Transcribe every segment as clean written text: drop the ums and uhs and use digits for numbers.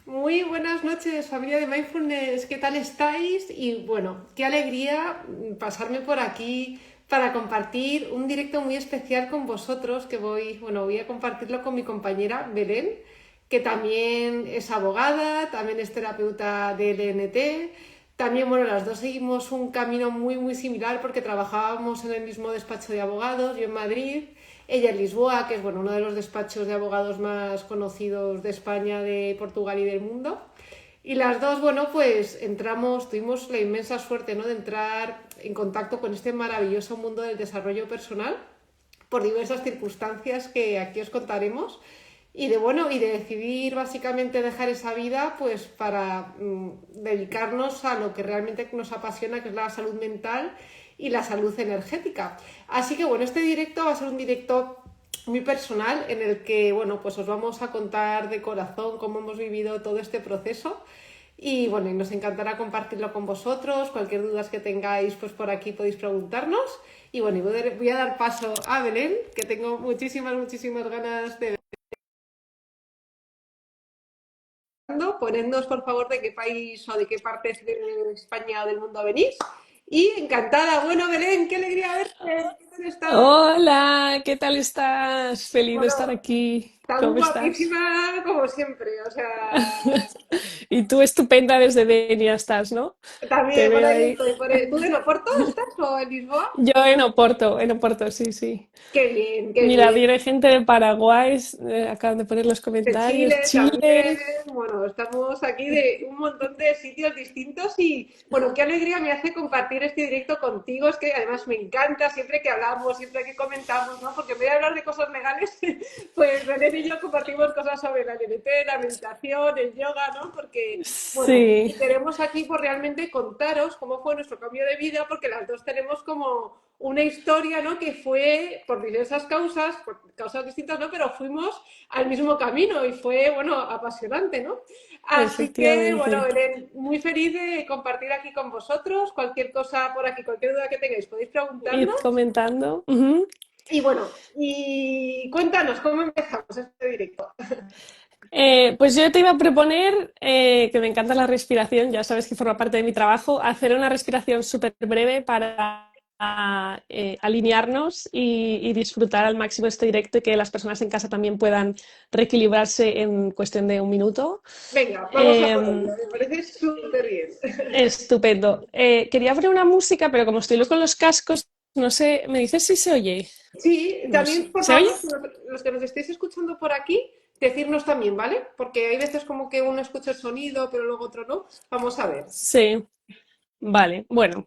Muy buenas noches, familia de Mindfulness. ¿Qué tal estáis? Y bueno, qué alegría pasarme por aquí para compartir un directo muy especial con vosotros que voy a compartirlo con mi compañera Belén, que también es abogada, también es terapeuta de LNT. También, bueno, las dos seguimos un camino muy similar porque trabajábamos en el mismo despacho de abogados, yo en Madrid, ella en Lisboa, que es bueno, uno de los despachos de abogados más conocidos de España, de Portugal y del mundo. Y las dos, bueno, pues tuvimos la inmensa suerte, ¿no?, de entrar en contacto con este maravilloso mundo del desarrollo personal por diversas circunstancias que aquí os contaremos y de decidir básicamente dejar esa vida pues para dedicarnos a lo que realmente nos apasiona, que es la salud mental y la salud energética. Así que bueno, este directo va a ser un directo muy personal en el que bueno, pues os vamos a contar de corazón cómo hemos vivido todo este proceso y bueno, y nos encantará compartirlo con vosotros. Cualquier duda que tengáis, pues por aquí podéis preguntarnos. Y bueno, voy a dar paso a Belén, que tengo muchísimas ganas de verlo. Ponednos, por favor, de qué país o de qué parte de España o del mundo venís. Y encantada. Bueno, Belén, qué alegría verte. ¿Qué tal estás? Hola, ¿qué tal estás? Feliz de Bueno, estar aquí. tan ¿Cómo estás? guapísima como siempre. O sea, Y tú estupenda desde Denia estás, ¿no? Te también por veo ahí ahí. estoy. Por ahí. ¿Tú en Oporto estás o en Lisboa? Yo en Oporto, sí, sí. Qué bien, qué Mira, bien. viene gente de Paraguay, acaban de poner los De comentarios, Chile también, Chile. bueno, estamos aquí de un montón de sitios distintos y bueno, qué alegría me hace compartir este directo contigo, es que además me encanta siempre que hablamos, siempre que comentamos, ¿no? Porque en vez de hablar de cosas legales, pues Belén y yo compartimos cosas sobre la LNT, la meditación, el yoga, ¿no? Porque, bueno, Sí, y queremos aquí pues realmente contaros cómo fue nuestro cambio de vida, porque las dos tenemos como una historia, ¿no? Que fue por diversas causas, por causas distintas, ¿no? Pero fuimos al mismo camino y fue, bueno, apasionante, ¿no? Así que, bueno, efectivamente. Belén, muy feliz de compartir aquí con vosotros. Cualquier cosa por aquí, cualquier duda que tengáis, podéis Id preguntarnos. comentando. Ujú. Y bueno, y cuéntanos cómo empezamos este directo. Pues yo te iba a proponer, que me encanta la respiración, ya sabes que forma parte de mi trabajo, hacer una respiración súper breve para alinearnos y disfrutar al máximo este directo y que las personas en casa también puedan reequilibrarse en cuestión de un minuto. Venga, vamos a por ello. Eh, Me parece súper bien. Estupendo. Quería poner una música, pero como estoy con los cascos, no sé, ¿me dices si se oye? Sí, No también, sé. por ¿Se favor, oye? los que nos estéis escuchando por aquí, decirnos también, ¿vale? Porque hay veces como que uno escucha el sonido, pero luego otro no. Vamos a ver. Sí, vale. Bueno,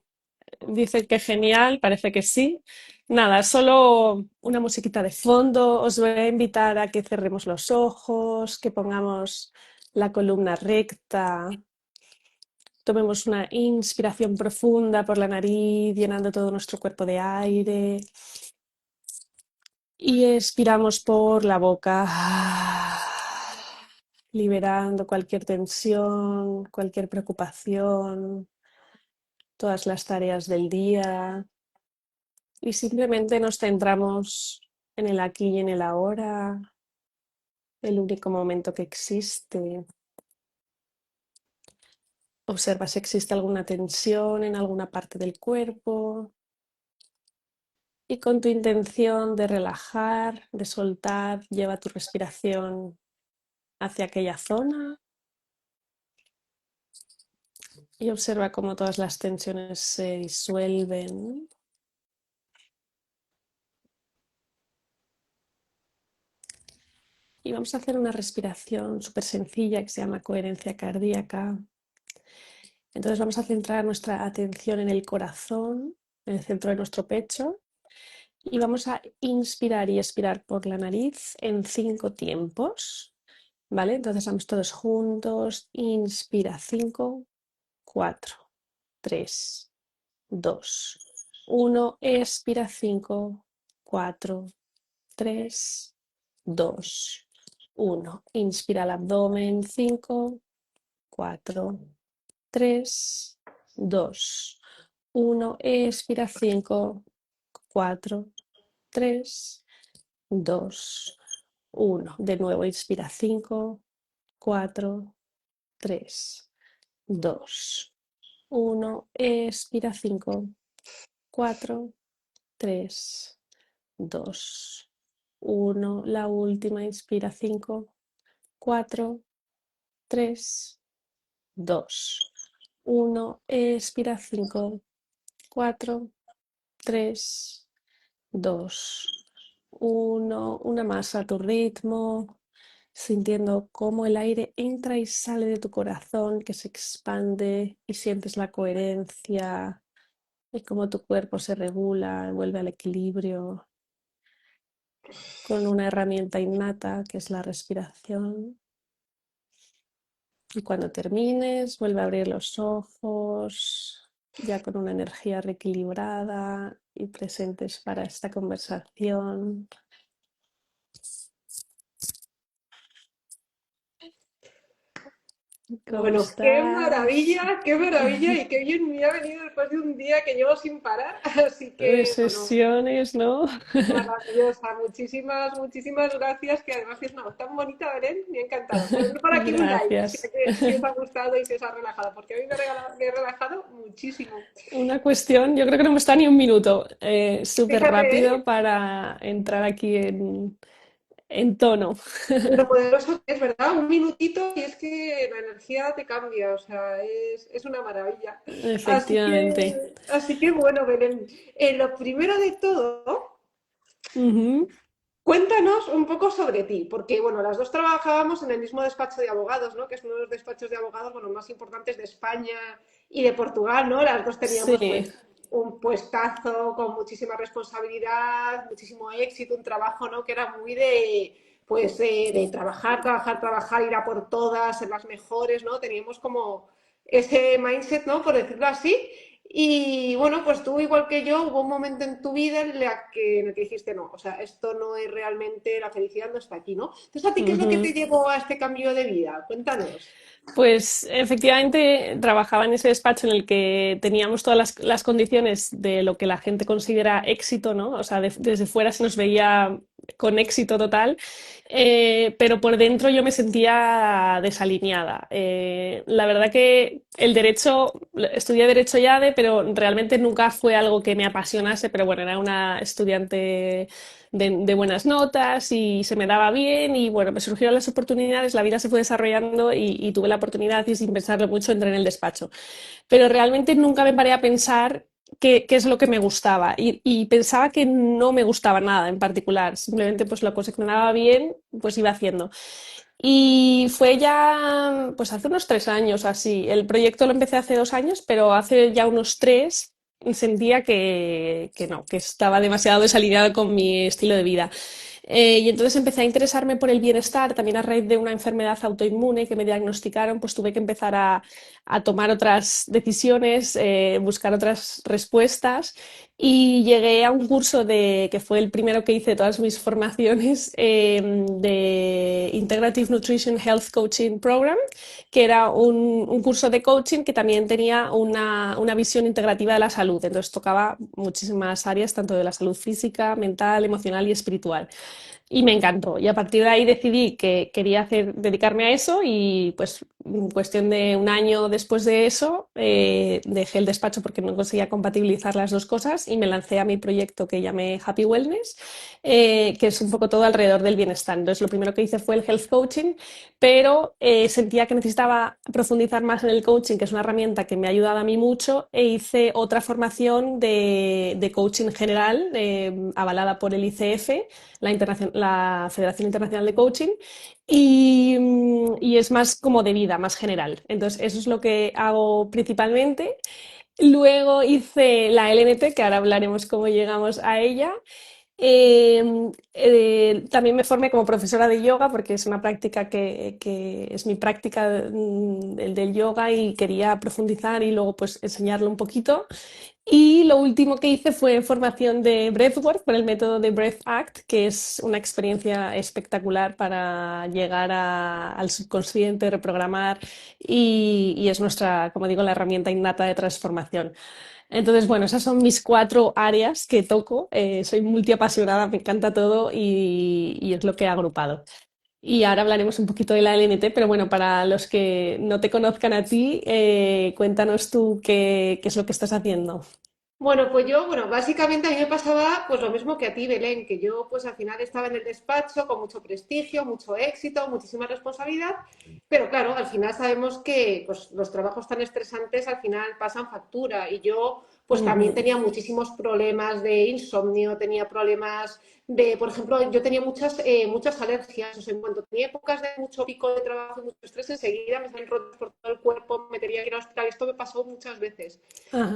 dice que genial, parece que sí. Nada, solo una musiquita de fondo. Os voy a invitar a que cerremos los ojos, que pongamos la columna recta, tomemos una inspiración profunda por la nariz, llenando todo nuestro cuerpo de aire. Y expiramos por la boca, liberando cualquier tensión, cualquier preocupación, todas las tareas del día. Y simplemente nos centramos en el aquí y en el ahora, el único momento que existe. Observa si existe alguna tensión en alguna parte del cuerpo y con tu intención de relajar, de soltar, lleva tu respiración hacia aquella zona y observa cómo todas las tensiones se disuelven. Y vamos a hacer una respiración súper sencilla que se llama coherencia cardíaca. Entonces vamos a centrar nuestra atención en el corazón, en el centro de nuestro pecho, y vamos a inspirar y expirar por la nariz en 5 tiempos. ¿Vale? Entonces vamos todos juntos. Inspira 5, 4, 3, 2, 1. Expira 5, 4, 3, 2, 1. Inspira al abdomen. 5, 4, 3, 2, 1. Expira 5, 4, 3, 2, 1. De nuevo, inspira 5, 4, 3, 2, 1. Expira 5, 4, 3, 2, 1. La última, inspira 5, 4, 3, 2, 1. Expira 5, 4, 3, 2, 1. Una más a tu ritmo, sintiendo cómo el aire entra y sale de tu corazón, que se expande y sientes la coherencia y cómo tu cuerpo se regula, vuelve al equilibrio con una herramienta innata que es la respiración. Y cuando termines, vuelve a abrir los ojos, ya con una energía reequilibrada y presentes para esta conversación. ¿Cómo Bueno, estás? qué maravilla y qué bien me ha venido después de un día que llevo sin parar. Así De que, bueno, sesiones, ¿no? maravillosa. Muchísimas, muchísimas gracias, que además es una voz tan bonita, Belén. Me ha encantado. Poner por aquí un like Gracias. si os ha gustado y si os ha relajado, porque a mí me he relajado muchísimo. Una cuestión, yo creo que no me está ni un minuto, súper Fíjate, ¿eh? rápido para entrar aquí en tono. Lo poderoso que es, ¿verdad? Un minutito y es que la energía te cambia, o sea, es una maravilla. Efectivamente. Así que bueno, Belén, lo primero de todo, Ujú. cuéntanos un poco sobre ti, porque bueno, las dos trabajábamos en el mismo despacho de abogados, ¿no? Que es uno de los despachos de abogados, bueno, más importantes de España y de Portugal, ¿no? Las dos teníamos Sí. pues un puestazo con muchísima responsabilidad, muchísimo éxito, un trabajo, ¿no? Que era muy de trabajar, trabajar, trabajar, ir a por todas, ser las mejores, ¿no? Teníamos como ese mindset, ¿no? Por decirlo así. Y bueno, pues tú, igual que yo, hubo un momento en tu vida en el que dijiste, no, o sea, esto no es realmente, la felicidad no está aquí, ¿no? Entonces, ¿a ti qué es lo que Ujú. te llevó a este cambio de vida? Cuéntanos. Pues efectivamente trabajaba en ese despacho en el que teníamos todas las condiciones de lo que la gente considera éxito, ¿no? O sea, desde fuera se nos veía con éxito total, pero por dentro yo me sentía desalineada. La verdad que el derecho, estudié derecho ya pero realmente nunca fue algo que me apasionase, pero bueno, era una estudiante de buenas notas y se me daba bien y bueno, me surgieron las oportunidades, la vida se fue desarrollando y tuve la oportunidad y sin pensarlo mucho entré en el despacho. Pero realmente nunca me paré a pensar qué es lo que me gustaba y pensaba que no me gustaba nada en particular, simplemente pues la cosa que me daba bien, pues iba haciendo. Y fue ya, pues hace unos 3 años así. El proyecto lo empecé hace 2 años, pero hace ya unos tres sentía que no, que estaba demasiado desalineada con mi estilo de vida. Y entonces empecé a interesarme por el bienestar, también a raíz de una enfermedad autoinmune que me diagnosticaron, pues tuve que empezar a tomar otras decisiones, buscar otras respuestas y llegué a un curso que fue el primero que hice de todas mis formaciones, de Integrative Nutrition Health Coaching Program, que era un curso de coaching que también tenía una visión integrativa de la salud. Entonces tocaba muchísimas áreas, tanto de la salud física, mental, emocional y espiritual. Y me encantó. Y a partir de ahí decidí que quería dedicarme a eso y pues en cuestión de un año después de eso dejé el despacho porque no conseguía compatibilizar las dos cosas y me lancé a mi proyecto que llamé Happy Wellness, que es un poco todo alrededor del bienestar. Entonces lo primero que hice fue el health coaching, pero sentía que necesitaba profundizar más en el coaching, que es una herramienta que me ha ayudado a mí mucho, e hice otra formación de coaching general avalada por el ICF, la Federación Internacional de Coaching, y es más como de vida, más general. Entonces, eso es lo que hago principalmente. Luego hice la LNT, que ahora hablaremos cómo llegamos a ella. También me formé como profesora de yoga porque es una práctica que es mi práctica del yoga y quería profundizar y luego pues enseñarlo un poquito. Y lo último que hice fue formación de Breathwork por el método de Breath Act, que es una experiencia espectacular para llegar al subconsciente, reprogramar y es nuestra, como digo, la herramienta innata de transformación. Entonces, bueno, esas son mis 4 áreas que toco. Soy multiapasionada, me encanta todo y es lo que he agrupado. y ahora hablaremos un poquito de la LNT, pero bueno, para los que no te conozcan a ti, cuéntanos tú qué es lo que estás haciendo. Bueno, pues yo, bueno, básicamente a mí me pasaba pues lo mismo que a ti, Belén, que yo pues al final estaba en el despacho con mucho prestigio, mucho éxito, muchísima responsabilidad, pero claro, al final sabemos que pues los trabajos tan estresantes al final pasan factura y yo pues también Ujú. tenía muchísimos problemas de insomnio, tenía problemas de, por ejemplo, yo tenía muchas alergias, o sea, en cuanto tenía épocas de mucho pico de trabajo y mucho estrés, enseguida me salían rotos por todo el cuerpo, me tenía que ir al hospital, esto me pasó muchas veces. Ajá.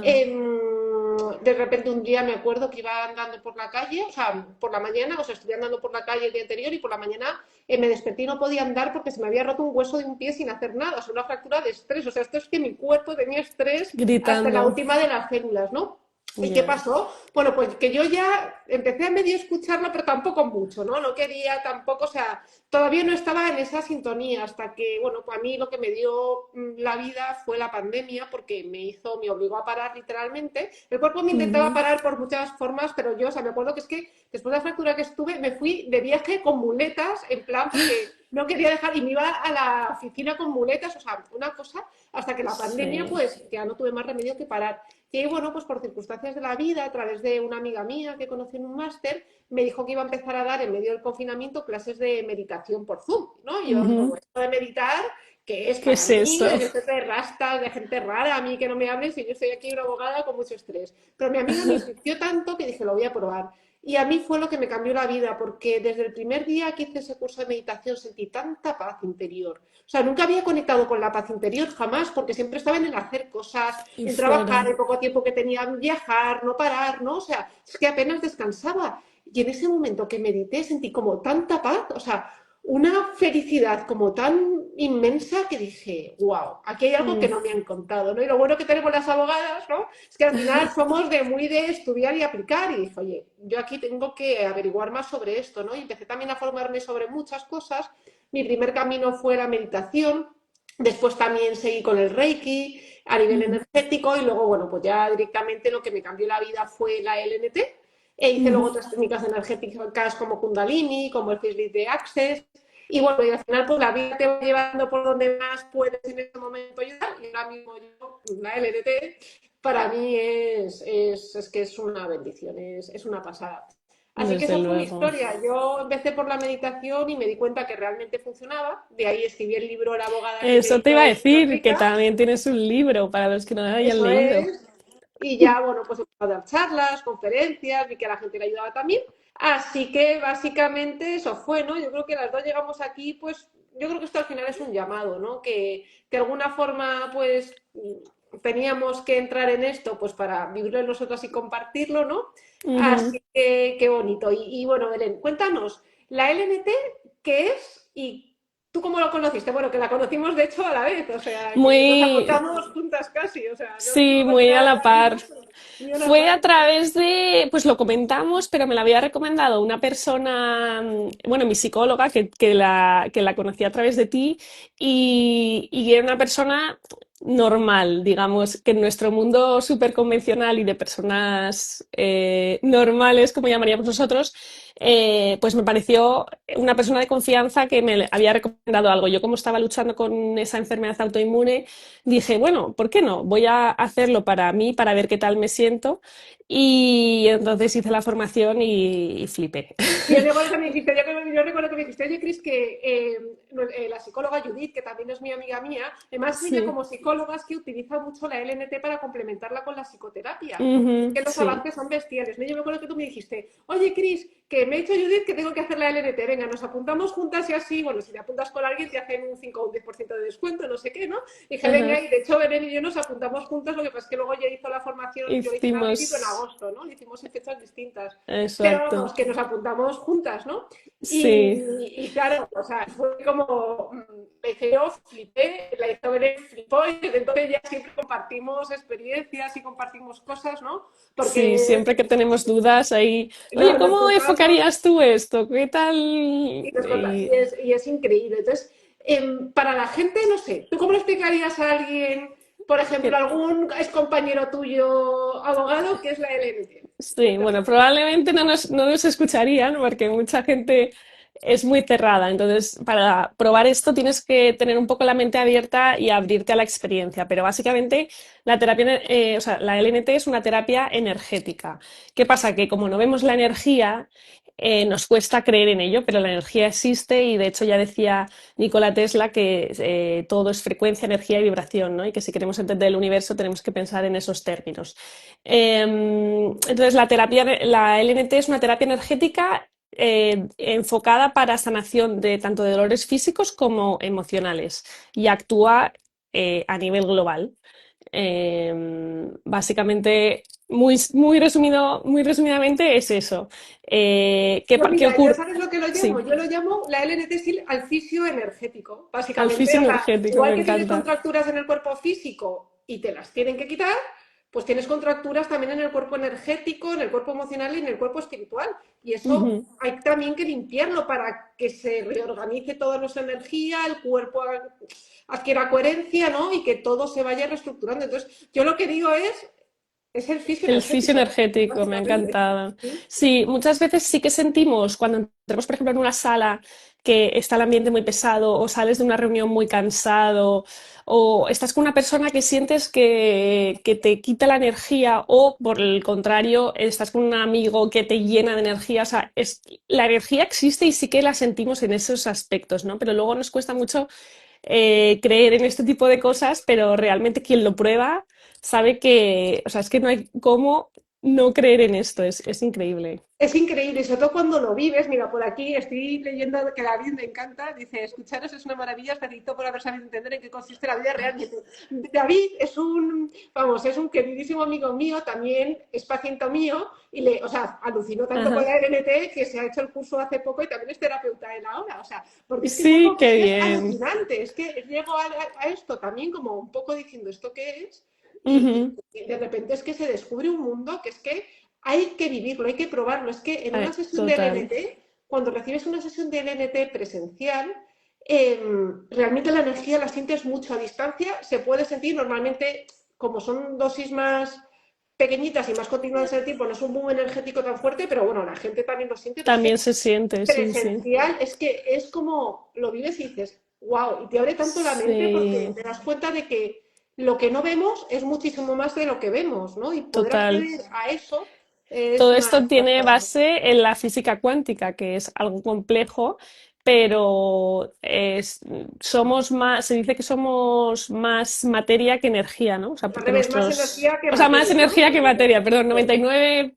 De repente un día me acuerdo que iba andando por la calle, o sea, por la mañana, o sea, estuve andando por la calle el día anterior y por la mañana me desperté y no podía andar porque se me había roto un hueso de un pie sin hacer nada, o sea, una fractura de estrés, o sea, esto es que mi cuerpo tenía estrés hasta la Gritando. última de las células, ¿no? ¿Y qué Ya. pasó? Bueno, pues que yo ya empecé a medio escucharla, pero tampoco mucho, ¿no? No quería tampoco, o sea, todavía no estaba en esa sintonía hasta que, bueno, pues a mí lo que me dio la vida fue la pandemia porque me obligó a parar literalmente. El cuerpo me intentaba Ujú. parar por muchas formas, pero yo, o sea, me acuerdo que es que después de la fractura que estuve, me fui de viaje con muletas, en plan, porque no quería dejar, y me iba a la oficina con muletas, o sea, una cosa, hasta que la pandemia, Sí. pues ya no tuve más remedio que parar. Y bueno, pues por circunstancias de la vida, a través de una amiga mía que conocí en un máster, me dijo que iba a empezar a dar en medio del confinamiento clases de meditación por Zoom, ¿no? Y yo Ujú. digo, esto de meditar, ¿qué es ¿Qué para es mí? eso? Esto de rastas, de gente rara, a mí que no me hables y yo estoy aquí una abogada con mucho estrés. Pero mi amiga me insistió tanto que dije, lo voy a probar. Y a mí fue lo que me cambió la vida, porque desde el primer día que hice ese curso de meditación sentí tanta paz interior. O sea, nunca había conectado con la paz interior jamás, porque siempre estaba en el hacer cosas, Y en trabajar, fuera. el poco tiempo que tenía, viajar, no parar, ¿no? O sea, es que apenas descansaba. Y en ese momento que medité sentí como tanta paz, o sea, una felicidad como tan inmensa que dije, wow, aquí hay algo que Mm. no me han contado, ¿no? Y lo bueno que tenemos las abogadas, ¿no? Es que al final somos de muy de estudiar y aplicar y dije, oye, yo aquí tengo que averiguar más sobre esto, ¿no? Y empecé también a formarme sobre muchas cosas. Mi primer camino fue la meditación, después también seguí con el Reiki a nivel Ujú. energético y luego, bueno, pues ya directamente lo que me cambió la vida fue la LNT. E hice luego Ujú. otras técnicas energéticas como Kundalini, como el Field de Access. Y bueno, y al final pues la vida te va llevando por donde más puedes en ese momento ayudar. Y ahora mismo yo, la LNT, para mí es que es una bendición, es una pasada. Así que Desde esa fue mi luego. historia. Yo empecé por la meditación y me di cuenta que realmente funcionaba. De ahí escribí el libro La abogada que Eso te medita iba a es más decir, que rica. también tienes un libro para los que no lo hayan Eso leído. es. Y ya, bueno, pues empezó a dar charlas, conferencias, vi que a la gente le ayudaba también. Así que básicamente eso fue, ¿no? Yo creo que las dos llegamos aquí, pues yo creo que esto al final es un llamado, ¿no? Que de alguna forma, pues teníamos que entrar en esto, pues para vivirlo nosotros y compartirlo, ¿no? Ujú. Así que qué bonito. Bueno, Belén, cuéntanos, la LNT, ¿qué es y tú cómo lo conociste? Bueno, que la conocimos de hecho a la vez, o sea, que nos Muy, apuntamos juntas casi, o sea, no sí, vimos la muy a mirada la la par. misma, pero ni una Fue a par. través de, pues lo comentamos, pero me la había recomendado una persona, bueno, mi psicóloga, que la conocí a través de ti, y era una persona normal, digamos, que en nuestro mundo súper convencional y de personas normales, como llamaríamos nosotros, pues me pareció una persona de confianza que me había recomendado algo. Yo como estaba luchando con esa enfermedad autoinmune, dije, bueno, ¿por qué no? Voy a hacerlo para mí, para ver qué tal me siento. Y entonces hice la formación y flipé. Y yo recuerdo que me dijiste, yo recuerdo que me dijiste, oye, Cris, que la psicóloga Judith, que también es mi amiga mía, además ella Sí. como psicóloga es que utiliza mucho la LNT para complementarla con la psicoterapia. Y Ujú, que los sí. avances son bestiales, ¿no? Yo me acuerdo que tú me dijiste, oye, Cris, que me he hecho Judith que tengo que hacer la LNT, venga, nos apuntamos juntas y así, bueno, si te apuntas con alguien te hacen un 5 o un 10% de descuento, no sé qué, ¿no? Y dije, Ajá. venga, y de hecho Belén y yo nos apuntamos juntas, lo que pasa es que luego ya hizo la formación, yo le hice en abril y tú en Hicimos. agosto, ¿no? Lo hicimos en fechas distintas. Pero Exacto. vamos, que nos apuntamos juntas, ¿no? Sí. Y claro, o sea, fue como, me hice yo, flipé, la hizo ver flipó y desde entonces ya siempre compartimos experiencias y compartimos cosas, ¿no? Sí, Porque siempre que tenemos dudas ahí, oye, nos ¿cómo juntamos enfocarías tú esto? ¿Qué tal? y es increíble. Entonces, para la gente, no sé, ¿tú cómo le explicarías a alguien, por ejemplo, Que- algún ex compañero tuyo abogado, que es la LNT? sí, bueno, probablemente no nos escucharían porque mucha gente es muy cerrada. Entonces, para probar esto tienes que tener un poco la mente abierta y abrirte a la experiencia. Pero básicamente o sea, la LNT es una terapia energética. ¿Qué pasa? Que como no vemos la energía, nos cuesta creer en ello, pero la energía existe y de hecho ya decía Nikola Tesla que todo es frecuencia, energía y vibración, ¿no? Y que si queremos entender el universo tenemos que pensar en esos términos. Entonces, la LNT es una terapia energética enfocada para sanación de tanto de dolores físicos como emocionales y actúa a nivel global. Básicamente, muy resumidamente es eso. Yo ¿Qué mira, yo ocurre? sabes lo que lo llamo, Sí, yo lo llamo la LNT Sil al fisio energético, al básicamente. fisio O sea, energético, me igual que tienes encanta. contracturas en el cuerpo físico y te las tienen que quitar, pues tienes contracturas también en el cuerpo energético, en el cuerpo emocional y en el cuerpo espiritual. Y eso Ujú. hay también que limpiarlo para que se reorganice toda nuestra energía, el cuerpo adquiera coherencia, ¿no? Y que todo se vaya reestructurando. Entonces, yo lo que digo es el fisio El fisio energético, energético, me ha básicamente. encantado. ¿Sí? Sí, muchas veces sí que sentimos cuando entramos, por ejemplo, en una sala que está el ambiente muy pesado o sales de una reunión muy cansado o estás con una persona que sientes que te quita la energía o, por el contrario, estás con un amigo que te llena de energía. O sea, la energía existe y sí que la sentimos en esos aspectos, ¿no? Pero luego nos cuesta mucho creer en este tipo de cosas, pero realmente quien lo prueba sabe que, o sea, es que no hay cómo no creer en esto, es increíble. Es increíble, sobre todo cuando lo vives. Mira, por aquí estoy leyendo que a David me encanta. Dice, escucharos es una maravilla, os felicito por haber sabido entender en qué consiste la vida real. Dice, David es un queridísimo amigo mío, también es paciente mío, y o sea, alucinó tanto con Ajá. la RNT que se ha hecho el curso hace poco y también es terapeuta él ahora. O sea, porque es que Sí, luego qué es que es bien. alucinante, es que llego a esto también como un poco diciendo, ¿esto qué es? Ujú. Y de repente es que se descubre un mundo que es que hay que vivirlo, hay que probarlo. Es que en una sesión de Total. LNT, cuando recibes una sesión de LNT presencial, realmente la energía la sientes mucho a distancia. Se puede sentir normalmente, como son dosis más pequeñitas y más continuadas en el tiempo, no es un boom energético tan fuerte, pero bueno, la gente también lo siente. Pero es También que se siente, sí, sí. presencial es que es como lo vives y dices, wow, y te abre tanto la mente porque Sí, te das cuenta de que lo que no vemos es muchísimo más de lo que vemos, ¿no? Y poder total. acceder a eso es Todo una esto tiene pasada. base en la física cuántica, que es algo complejo, pero se dice que somos más materia que energía, ¿no? O sea, Al porque revés, más energía que o sea, más materia, ¿no? energía que materia, perdón, Eso, 99,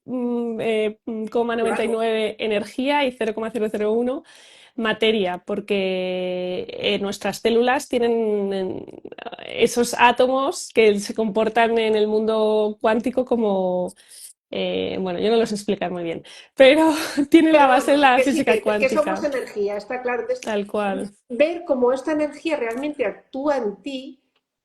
claro. 99 energía y 0,001 materia, porque nuestras células tienen esos átomos que se comportan en el mundo cuántico como bueno, yo no lo sé explicar muy bien, pero tiene la Pero base en bueno, la que sí, física que somos cuántica, energía, está claro. Entonces, tal cual. ver cómo esta energía realmente actúa en ti,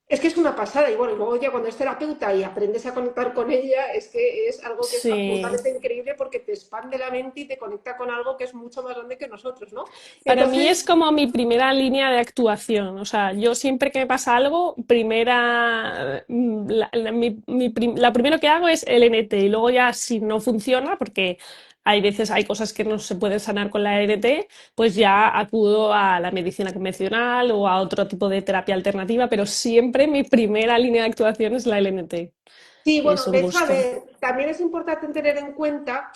es que es una pasada. Y bueno, y luego ya cuando es terapeuta y aprendes a conectar con ella, es que es algo que es Sí. absolutamente increíble porque te expande la mente y te conecta con algo que es mucho más grande que nosotros, ¿no? Para mí Entonces, es como mi primera línea de actuación. O sea, yo siempre que me pasa algo, la primero que hago es el NT y luego ya si no funciona, porque hay veces hay cosas que no se pueden sanar con la NT, pues ya acudo a la medicina convencional o a otro tipo de terapia alternativa, pero siempre mi primera línea de actuación es la LNT. sí, Es bueno, de un hecho, a gusto. ver, también es importante tener en cuenta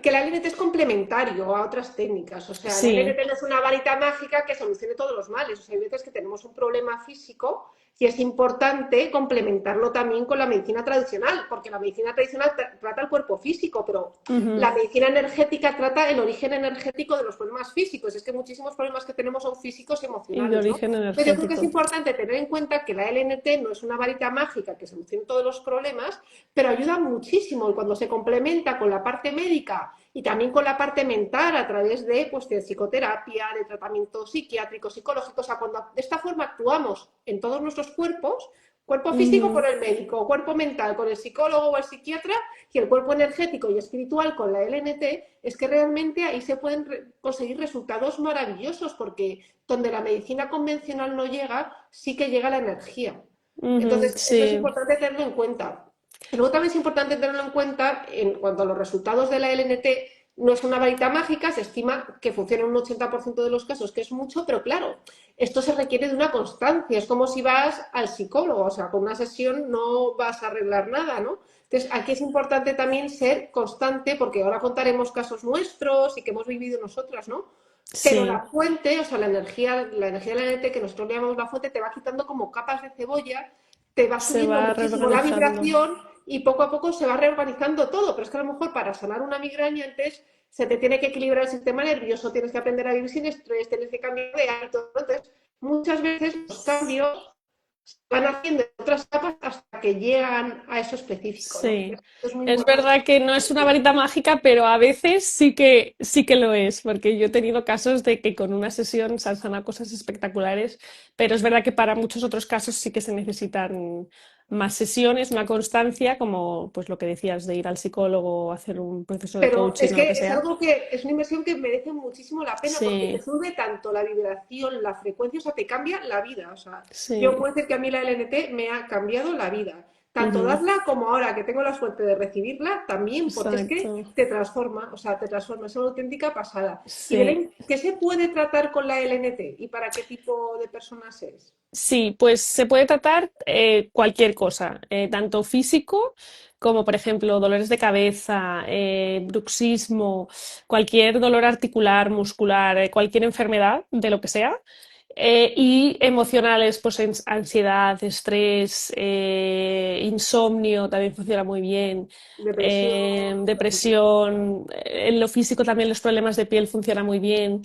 que el LNT es complementario a otras técnicas. O sea, el Sí, LNT no es una varita mágica que solucione todos los males. O sea, hay veces que tenemos un problema físico y es importante complementarlo también con la medicina tradicional, porque la medicina tradicional trata el cuerpo físico, pero ujú. la medicina energética trata el origen energético de los problemas físicos. Es que muchísimos problemas que tenemos son físicos y Y de emocionales, ¿no? origen Entonces yo creo que es energético. importante tener en cuenta que la LNT no es una varita mágica que solucione todos los problemas, pero ayuda muchísimo y cuando se complementa con la parte médica y también con la parte mental a través de, pues, de psicoterapia, de tratamiento psiquiátrico, psicológico, o sea, cuando de esta forma actuamos en todos nuestros cuerpos, cuerpo físico con Ujú. el médico, cuerpo mental con el psicólogo o el psiquiatra y el cuerpo energético y espiritual con la LNT, es que realmente ahí se pueden conseguir resultados maravillosos porque donde la medicina convencional no llega, sí que llega la energía. Ujú, Entonces, eso es sí, importante tenerlo en cuenta. Y luego también es importante tenerlo en cuenta en cuanto a los resultados de la LNT. No es una varita mágica, se estima que funciona en un 80% de los casos, que es mucho, pero claro, esto se requiere de una constancia. Es como si vas al psicólogo, o sea, con una sesión no vas a arreglar nada, ¿no? Entonces, aquí es importante también ser constante, porque ahora contaremos casos nuestros y que hemos vivido nosotras, ¿no? Pero la Sí, fuente, o sea, la energía de la NT, que nosotros le llamamos la fuente, te va quitando como capas de cebolla, te va se subiendo va muchísimo la reorganizando. vibración y poco a poco se va reorganizando todo. Pero es que a lo mejor para sanar una migraña antes se te tiene que equilibrar el sistema nervioso, tienes que aprender a vivir sin estrés, tienes que cambiar de hábito. Entonces, muchas veces los cambios se van haciendo en otras capas hasta que llegan a eso específico, ¿no? Sí, Es muy es importante. verdad que no es una varita mágica, pero a veces sí que lo es, porque yo he tenido casos de que con una sesión se han sanado cosas espectaculares, pero es verdad que para muchos otros casos sí que se necesitan más sesiones, una constancia, como pues lo que decías de ir al psicólogo o hacer un proceso de Pero coaching es o lo que que es sea. algo que es una inversión que merece muchísimo la pena porque te Sí, sube tanto la vibración, la frecuencia, o sea, te cambia la vida. O sea, yo sí, puedo decir que a mí la LNT me ha cambiado la vida. Tanto ujú, darla como ahora que tengo la suerte de recibirla, también, porque es que exacto, te transforma, o sea, te transforma, es una auténtica pasada. Y sí. Belén, ¿qué se puede tratar con la LNT y para qué tipo de personas es? Sí, pues se puede tratar cualquier cosa, tanto físico como, por ejemplo, dolores de cabeza, bruxismo, cualquier dolor articular, muscular, cualquier enfermedad de lo que sea. Y emocionales, pues ansiedad, estrés, insomnio también funciona muy bien, Depresión, depresión, en lo físico también los problemas de piel funcionan muy bien.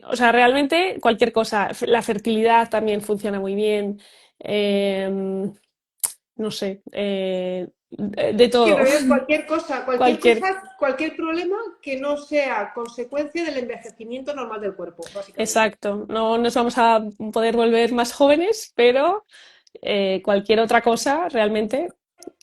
O sea, realmente cualquier cosa. La fertilidad también funciona muy bien. Eh, no sé, de sí, en todo. realidad cualquier Cualquier. cosa, cualquier problema que no sea consecuencia del envejecimiento normal del cuerpo, básicamente. Exacto. No nos vamos a poder volver más jóvenes, pero cualquier otra cosa realmente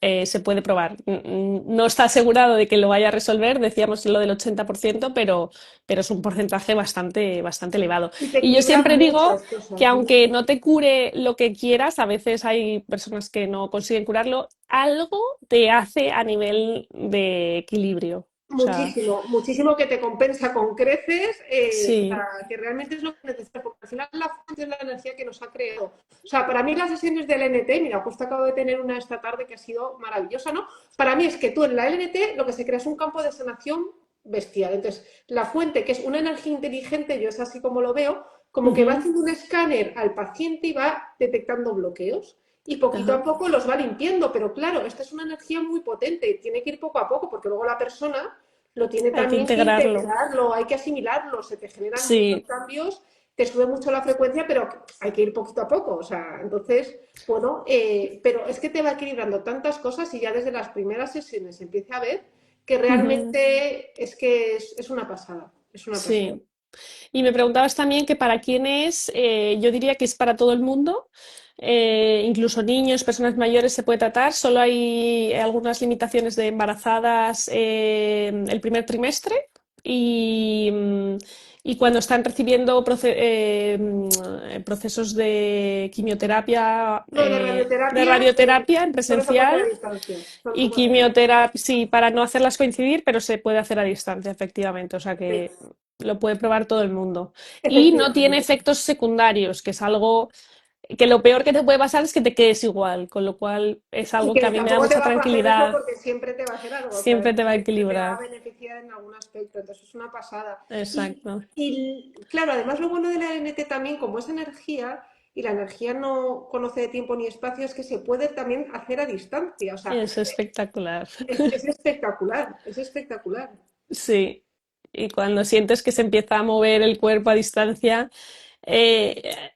se puede probar. No está asegurado de que lo vaya a resolver, decíamos lo del 80%, pero es un porcentaje bastante elevado. Y te Y yo equilibra siempre digo muchas que cosas, ¿no? aunque no te cure lo que quieras, a veces hay personas que no consiguen curarlo, algo te hace a nivel de equilibrio. O sea, Muchísimo, muchísimo que te compensa con creces, o sí, sea, que realmente es lo que necesitas, porque al final la fuente es la energía que nos ha creado. O sea, para mí las sesiones del LNT, mira, justo acabo de tener una esta tarde que ha sido maravillosa, ¿no? Para mí es que tú en la LNT lo que se crea es un campo de sanación bestial. Entonces, la fuente, que es una energía inteligente, yo es así como lo veo, como que va ujú, haciendo un escáner al paciente y va detectando bloqueos y poquito a ajá. poco los va limpiando, pero claro, esta es una energía muy potente, tiene que ir poco a poco, porque luego la persona lo tiene Hay que también que integrarlo. integrarlo, hay que asimilarlo, se te generan muchos Sí, cambios, te sube mucho la frecuencia, pero hay que ir poquito a poco, o sea, entonces, bueno, pero es que te va equilibrando tantas cosas y ya desde las primeras sesiones se empieza a ver que ujú, realmente es que es una pasada, es una pasada. sí. Y me preguntabas también que para quién es, yo diría que es para todo el mundo, incluso niños, personas mayores se puede tratar, solo hay algunas limitaciones de embarazadas el primer trimestre y, y cuando están recibiendo procesos de quimioterapia, No, de radioterapia en solo se puede hacer presencial a distancia, solo se y puede hacer a quimioterapia, sí, para no hacerlas coincidir, pero se puede hacer a distancia, efectivamente. O sea que distancia. lo puede probar todo el mundo. Y no tiene Efectivamente. efectos secundarios, que es algo que lo peor que te puede pasar es que te quedes igual, con lo cual es Y algo que a que mí me da tampoco te mucha va a pasar eso tranquilidad. porque siempre te va a hacer algo, o sea, Siempre te va a siempre te va a equilibrar. beneficiar en algún aspecto, entonces es una pasada. Exacto. Y claro, además lo bueno de la NT también, como es energía, y la energía no conoce de tiempo ni espacio, es que se puede también hacer a distancia, o sea, Es espectacular. es espectacular, es espectacular. Sí. Y cuando sientes que se empieza a mover el cuerpo a distancia,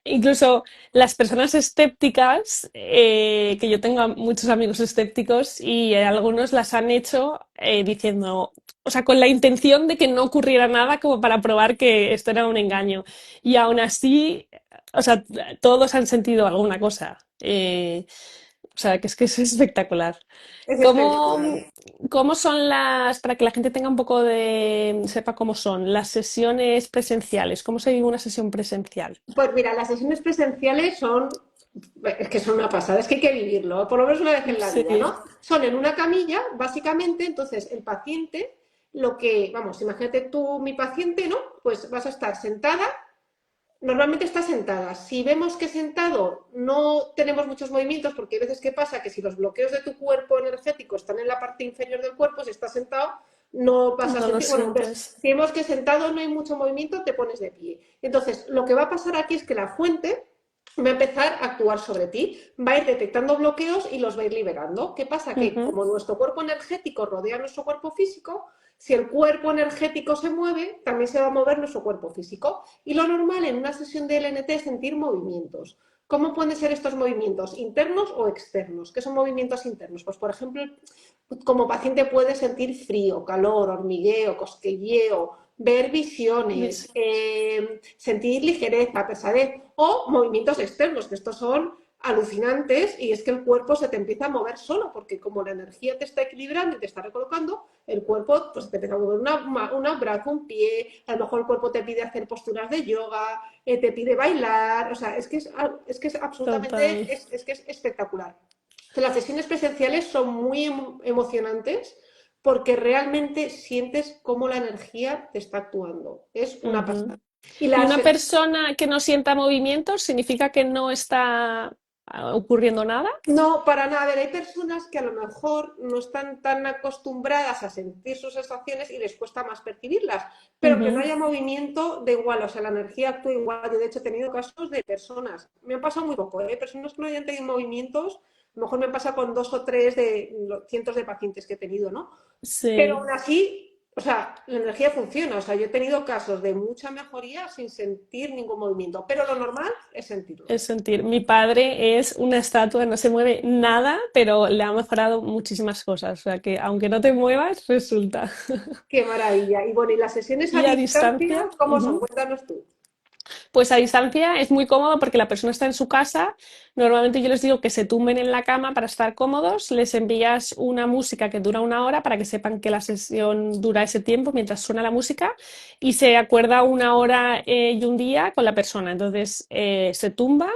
incluso las personas escépticas, que yo tengo muchos amigos escépticos y algunos las han hecho diciendo, o sea, con la intención de que no ocurriera nada como para probar que esto era un engaño. Y aún así, o sea, todos han sentido alguna cosa. O sea, que es espectacular. Es ¿Cómo, espectacular. cómo son para que la gente tenga un poco sepa cómo son las sesiones presenciales? ¿Cómo se vive una sesión presencial? Pues mira, las sesiones presenciales son, es que son una pasada, es que hay que vivirlo, por lo menos una vez en la vida, Sí, ¿no? Son en una camilla, básicamente, entonces el paciente vamos, imagínate tú, mi paciente, ¿no? Pues vas a estar sentada. Normalmente está sentada. Si vemos que sentado no tenemos muchos movimientos, porque hay veces que pasa que si los bloqueos de tu cuerpo energético están en la parte inferior del cuerpo, si estás sentado no vas a No lo sentir. Bueno, entonces, sientes. si vemos que sentado no hay mucho movimiento, te pones de pie. Entonces, lo que va a pasar aquí es que la fuente va a empezar a actuar sobre ti, va a ir detectando bloqueos y los va a ir liberando. ¿Qué pasa? Que Ujú. como nuestro cuerpo energético rodea nuestro cuerpo físico, si el cuerpo energético se mueve, también se va a mover nuestro cuerpo físico. Y lo normal en una sesión de LNT es sentir movimientos. ¿Cómo pueden ser estos movimientos? ¿Internos o externos? ¿Qué son movimientos internos? Pues, por ejemplo, como paciente puede sentir frío, calor, hormigueo, cosquilleo, ver visiones, sentir ligereza, pesadez o movimientos externos, que estos son alucinantes y es que el cuerpo se te empieza a mover solo, porque como la energía te está equilibrando y te está recolocando, el cuerpo pues te empieza a mover un brazo, un pie, a lo mejor el cuerpo te pide hacer posturas de yoga, te pide bailar, o sea, es que es Total. absolutamente, es que es espectacular. Las sesiones presenciales son muy emocionantes porque realmente sientes cómo la energía te está actuando. Es una Ujú. pasada. Y Y las, una persona que no sienta movimientos significa que no está ocurriendo nada. No, para nada. A ver, hay personas que a lo mejor no están tan acostumbradas a sentir sus sensaciones y les cuesta más percibirlas, pero que no Ujú. haya movimiento de igual, o sea, la energía actúa igual. Yo, de hecho, he tenido casos de personas, me han pasado muy poco, ¿eh? Personas que no hayan tenido movimientos, a lo mejor me han pasado con dos o tres de los cientos de pacientes que he tenido, ¿no? Pero Sí. aún así, o sea, la energía funciona. O sea, yo he tenido casos de mucha mejoría sin sentir ningún movimiento, pero lo normal es sentirlo. Es sentir. Mi padre es una estatua, no se mueve nada, pero le ha mejorado muchísimas cosas. O sea que aunque no te muevas, resulta. Qué maravilla. Y bueno, ¿y las sesiones a Y a distancia distancia, cómo son? ujú. Cuéntanos tú. Pues a distancia es muy cómodo porque la persona está en su casa. Normalmente yo les digo que se tumben en la cama para estar cómodos. Les envías una música que dura una hora para que sepan que la sesión dura ese tiempo mientras suena la música y se acuerda una hora y un día con la persona. Entonces se tumba,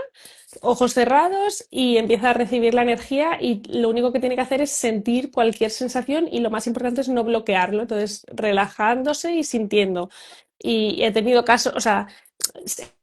ojos cerrados y empieza a recibir la energía y lo único que tiene que hacer es sentir cualquier sensación y lo más importante es no bloquearlo. Entonces relajándose y sintiendo. Y he tenido casos, o sea,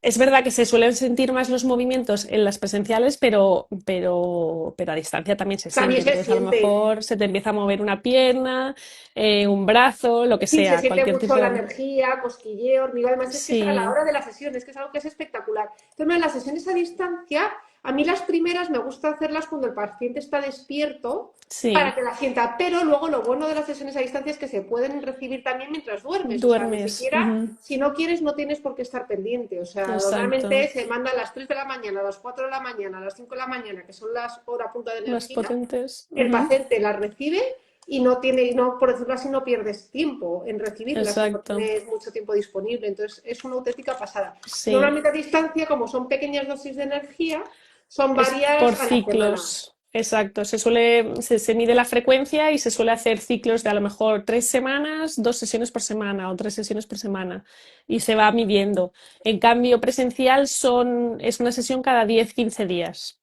es verdad que se suelen sentir más los movimientos en las presenciales, pero a distancia también se siente. También se Entonces, a lo siente. mejor se te empieza a mover una pierna, un brazo, lo que Sí, se sea, siente cualquier mucho tipo la de... energía, cosquilleo, hormigueo. Además, es que es a la Sí, hora de la sesión, es que es algo que es espectacular. Entonces, en las sesiones a distancia, a mí las primeras me gusta hacerlas cuando el paciente está despierto para sí, que la sienta, pero luego lo bueno de las sesiones a distancia es que se pueden recibir también mientras duermes, o sea, ni duermes. siquiera, Ujú. si no quieres, no tienes por qué estar pendiente, o sea, normalmente Exacto. se manda a las 3 de la mañana, a las 4 de la mañana, a las 5 de la mañana, que son las hora punta de Más energía, potentes. el Ujú. paciente las recibe y no tiene, no, por decirlo así, no pierdes tiempo en recibirlas si no Exacto. tienes mucho tiempo disponible. Entonces, es una auténtica pasada. Sí. Normalmente a distancia, como son pequeñas dosis de energía, son Es por varias a la semana. ciclos. Exacto. Se mide la frecuencia y se suele hacer ciclos de a lo mejor 3 semanas, 2 sesiones por semana o 3 sesiones por semana. Y se va midiendo. En cambio, presencial es una sesión cada 10 15 días,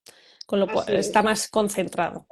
con lo cual Así está es. más concentrado.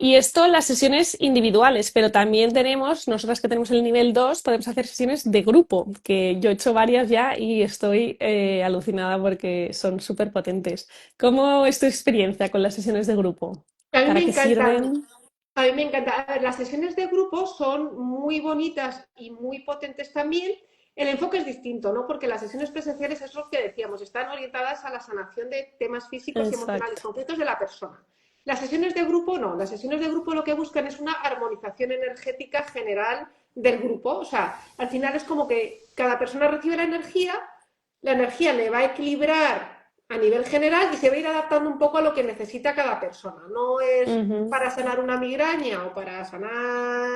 Y esto en las sesiones individuales, pero también tenemos, nosotras que tenemos el nivel 2 podemos hacer sesiones de grupo, que yo he hecho varias ya y estoy alucinada porque son súper potentes. ¿Cómo es tu experiencia con las sesiones de grupo? A mí me ¿Para qué encantan. sirven? A mí me encanta. A ver, las sesiones de grupo son muy bonitas y muy potentes también. El enfoque es distinto, ¿no? Porque las sesiones presenciales es lo que decíamos, están orientadas a la sanación de temas físicos y emocionales Exacto. concretos de la persona. Las sesiones de grupo no. Las sesiones de grupo lo que buscan es una armonización energética general del grupo. O sea, al final es como que cada persona recibe la energía le va a equilibrar a nivel general y se va a ir adaptando un poco a lo que necesita cada persona. No es Ujú. para sanar una migraña o para sanar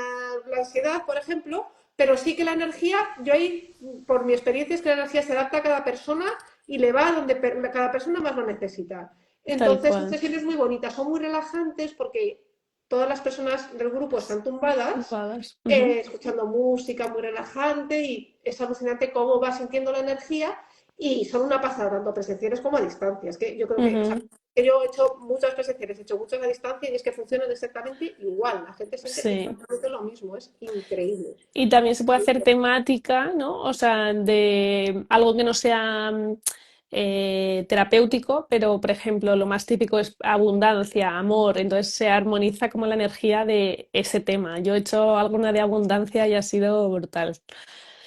la ansiedad, por ejemplo, pero sí que la energía, yo ahí, por mi experiencia, es que la energía se adapta a cada persona y le va a donde cada persona más lo necesita. Tal Entonces, son cual. sesiones muy bonitas, son muy relajantes porque todas las personas del grupo están tumbadas, Ocupadas. Ujú. escuchando música muy relajante y es alucinante cómo va sintiendo la energía y son una pasada, tanto presenciales como a distancia. Es que yo creo que, o sea, Ujú. que yo he hecho muchas presenciales, he hecho muchas a distancia y es que funcionan exactamente igual. La gente siente Sí. exactamente lo mismo, es increíble. Y también se puede hacer temática, ¿no? O sea, de algo que no sea terapéutico, pero por ejemplo, lo más típico es abundancia, amor, entonces se armoniza como la energía de ese tema. Yo he hecho alguna de abundancia y ha sido brutal.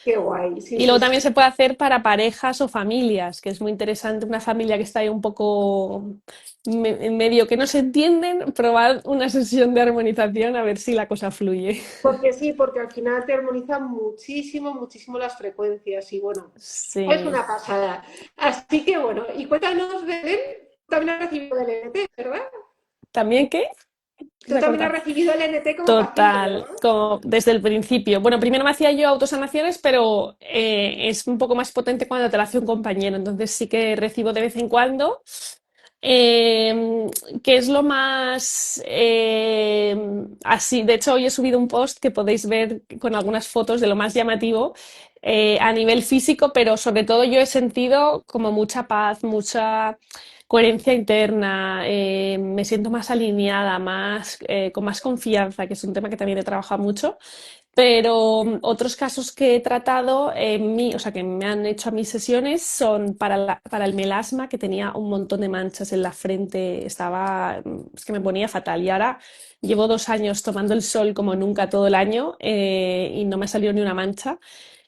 Qué guay, sí, Y sí, luego sí. también se puede hacer para parejas o familias, que es muy interesante. Una familia que está ahí un poco en medio que no se entienden, probar una sesión de armonización a ver si la cosa fluye. Porque sí, porque al final te armonizan muchísimo, muchísimo las frecuencias y bueno, es Sí. una pasada. Así que bueno, y cuéntanos, Belén, también has recibido el NT, ¿verdad? ¿También qué? Que Tú se ha también has cortado. recibido el NT como paciente, Total, ¿verdad? como desde el principio. Bueno, primero me hacía yo autosanaciones, pero es un poco más potente cuando te lo hace un compañero. Entonces sí que recibo de vez en cuando. Eh, que es lo más así. De hecho, hoy he subido un post que podéis ver con algunas fotos de lo más llamativo a nivel físico, pero sobre todo yo he sentido como mucha paz, mucha coherencia interna, me siento más alineada, más, con más confianza, que es un tema que también he trabajado mucho. Pero otros casos que he tratado en mí, o sea, que me han hecho a mis sesiones son para el melasma, que tenía un montón de manchas en la frente, es que me ponía fatal. Y ahora llevo 2 años tomando el sol como nunca todo el año y no me ha salido ni una mancha.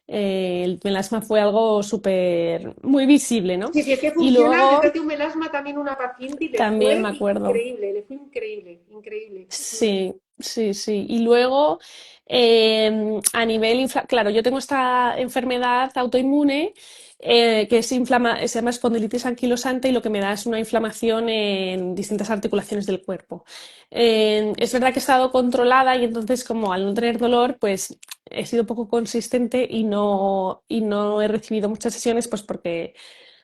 El melasma fue algo súper, muy visible, ¿no? Sí, sí, es que Y funciona. Yo luego traté un melasma también a una paciente y también me acuerdo. le fue increíble, increíble. Sí, sí, sí. Y luego, a nivel, claro, yo tengo esta enfermedad autoinmune que se llama espondilitis anquilosante y lo que me da es una inflamación en distintas articulaciones del cuerpo. Es verdad que he estado controlada y entonces como al no tener dolor, pues he sido poco consistente y no he recibido muchas sesiones, pues porque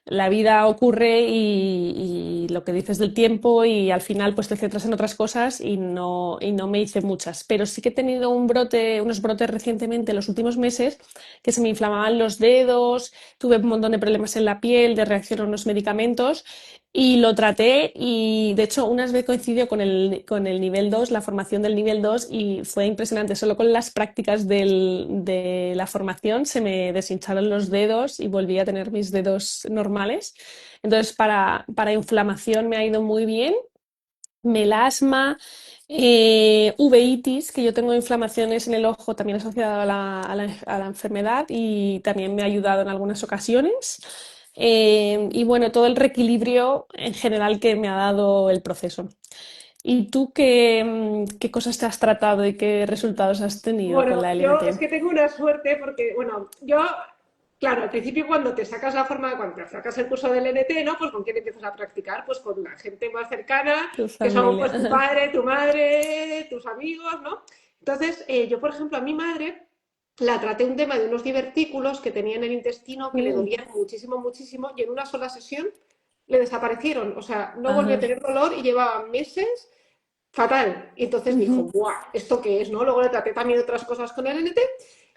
la vida ocurre y lo que dices del tiempo y al final pues te centras en otras cosas y no me hice muchas. Pero sí que he tenido unos brotes recientemente en los últimos meses que se me inflamaban los dedos, tuve un montón de problemas en la piel, de reacción a unos medicamentos y lo traté y de hecho unas veces coincidió con el nivel 2 la formación del nivel 2 y fue impresionante. Solo con las prácticas de la formación se me deshincharon los dedos y volví a tener mis dedos normales. Entonces, para inflamación me ha ido muy bien. Melasma, uveitis, que yo tengo inflamaciones en el ojo también asociada a la enfermedad y también me ha ayudado en algunas ocasiones. Y bueno, todo el reequilibrio en general que me ha dado el proceso. ¿Y tú qué cosas te has tratado y qué resultados has tenido con Bueno, la yo es LNT? que tengo una suerte porque, bueno, yo, claro, al principio cuando te sacas la forma, cuando te sacas el curso del NT, ¿no? Pues con quién empiezas a practicar, pues con la gente más cercana, Tu que son familia. pues tu padre, tu madre, tus amigos, ¿no? Entonces, yo, por ejemplo, a mi madre la traté un tema de unos divertículos que tenía en el intestino que le Mm, dolían muchísimo, muchísimo, y en una sola sesión le desaparecieron. O sea, no volvió a ajá, tener dolor y llevaba meses fatal. Y entonces dijo, ujú, ¡buah! ¿Esto qué es? ¿No? Luego le traté también otras cosas con el NT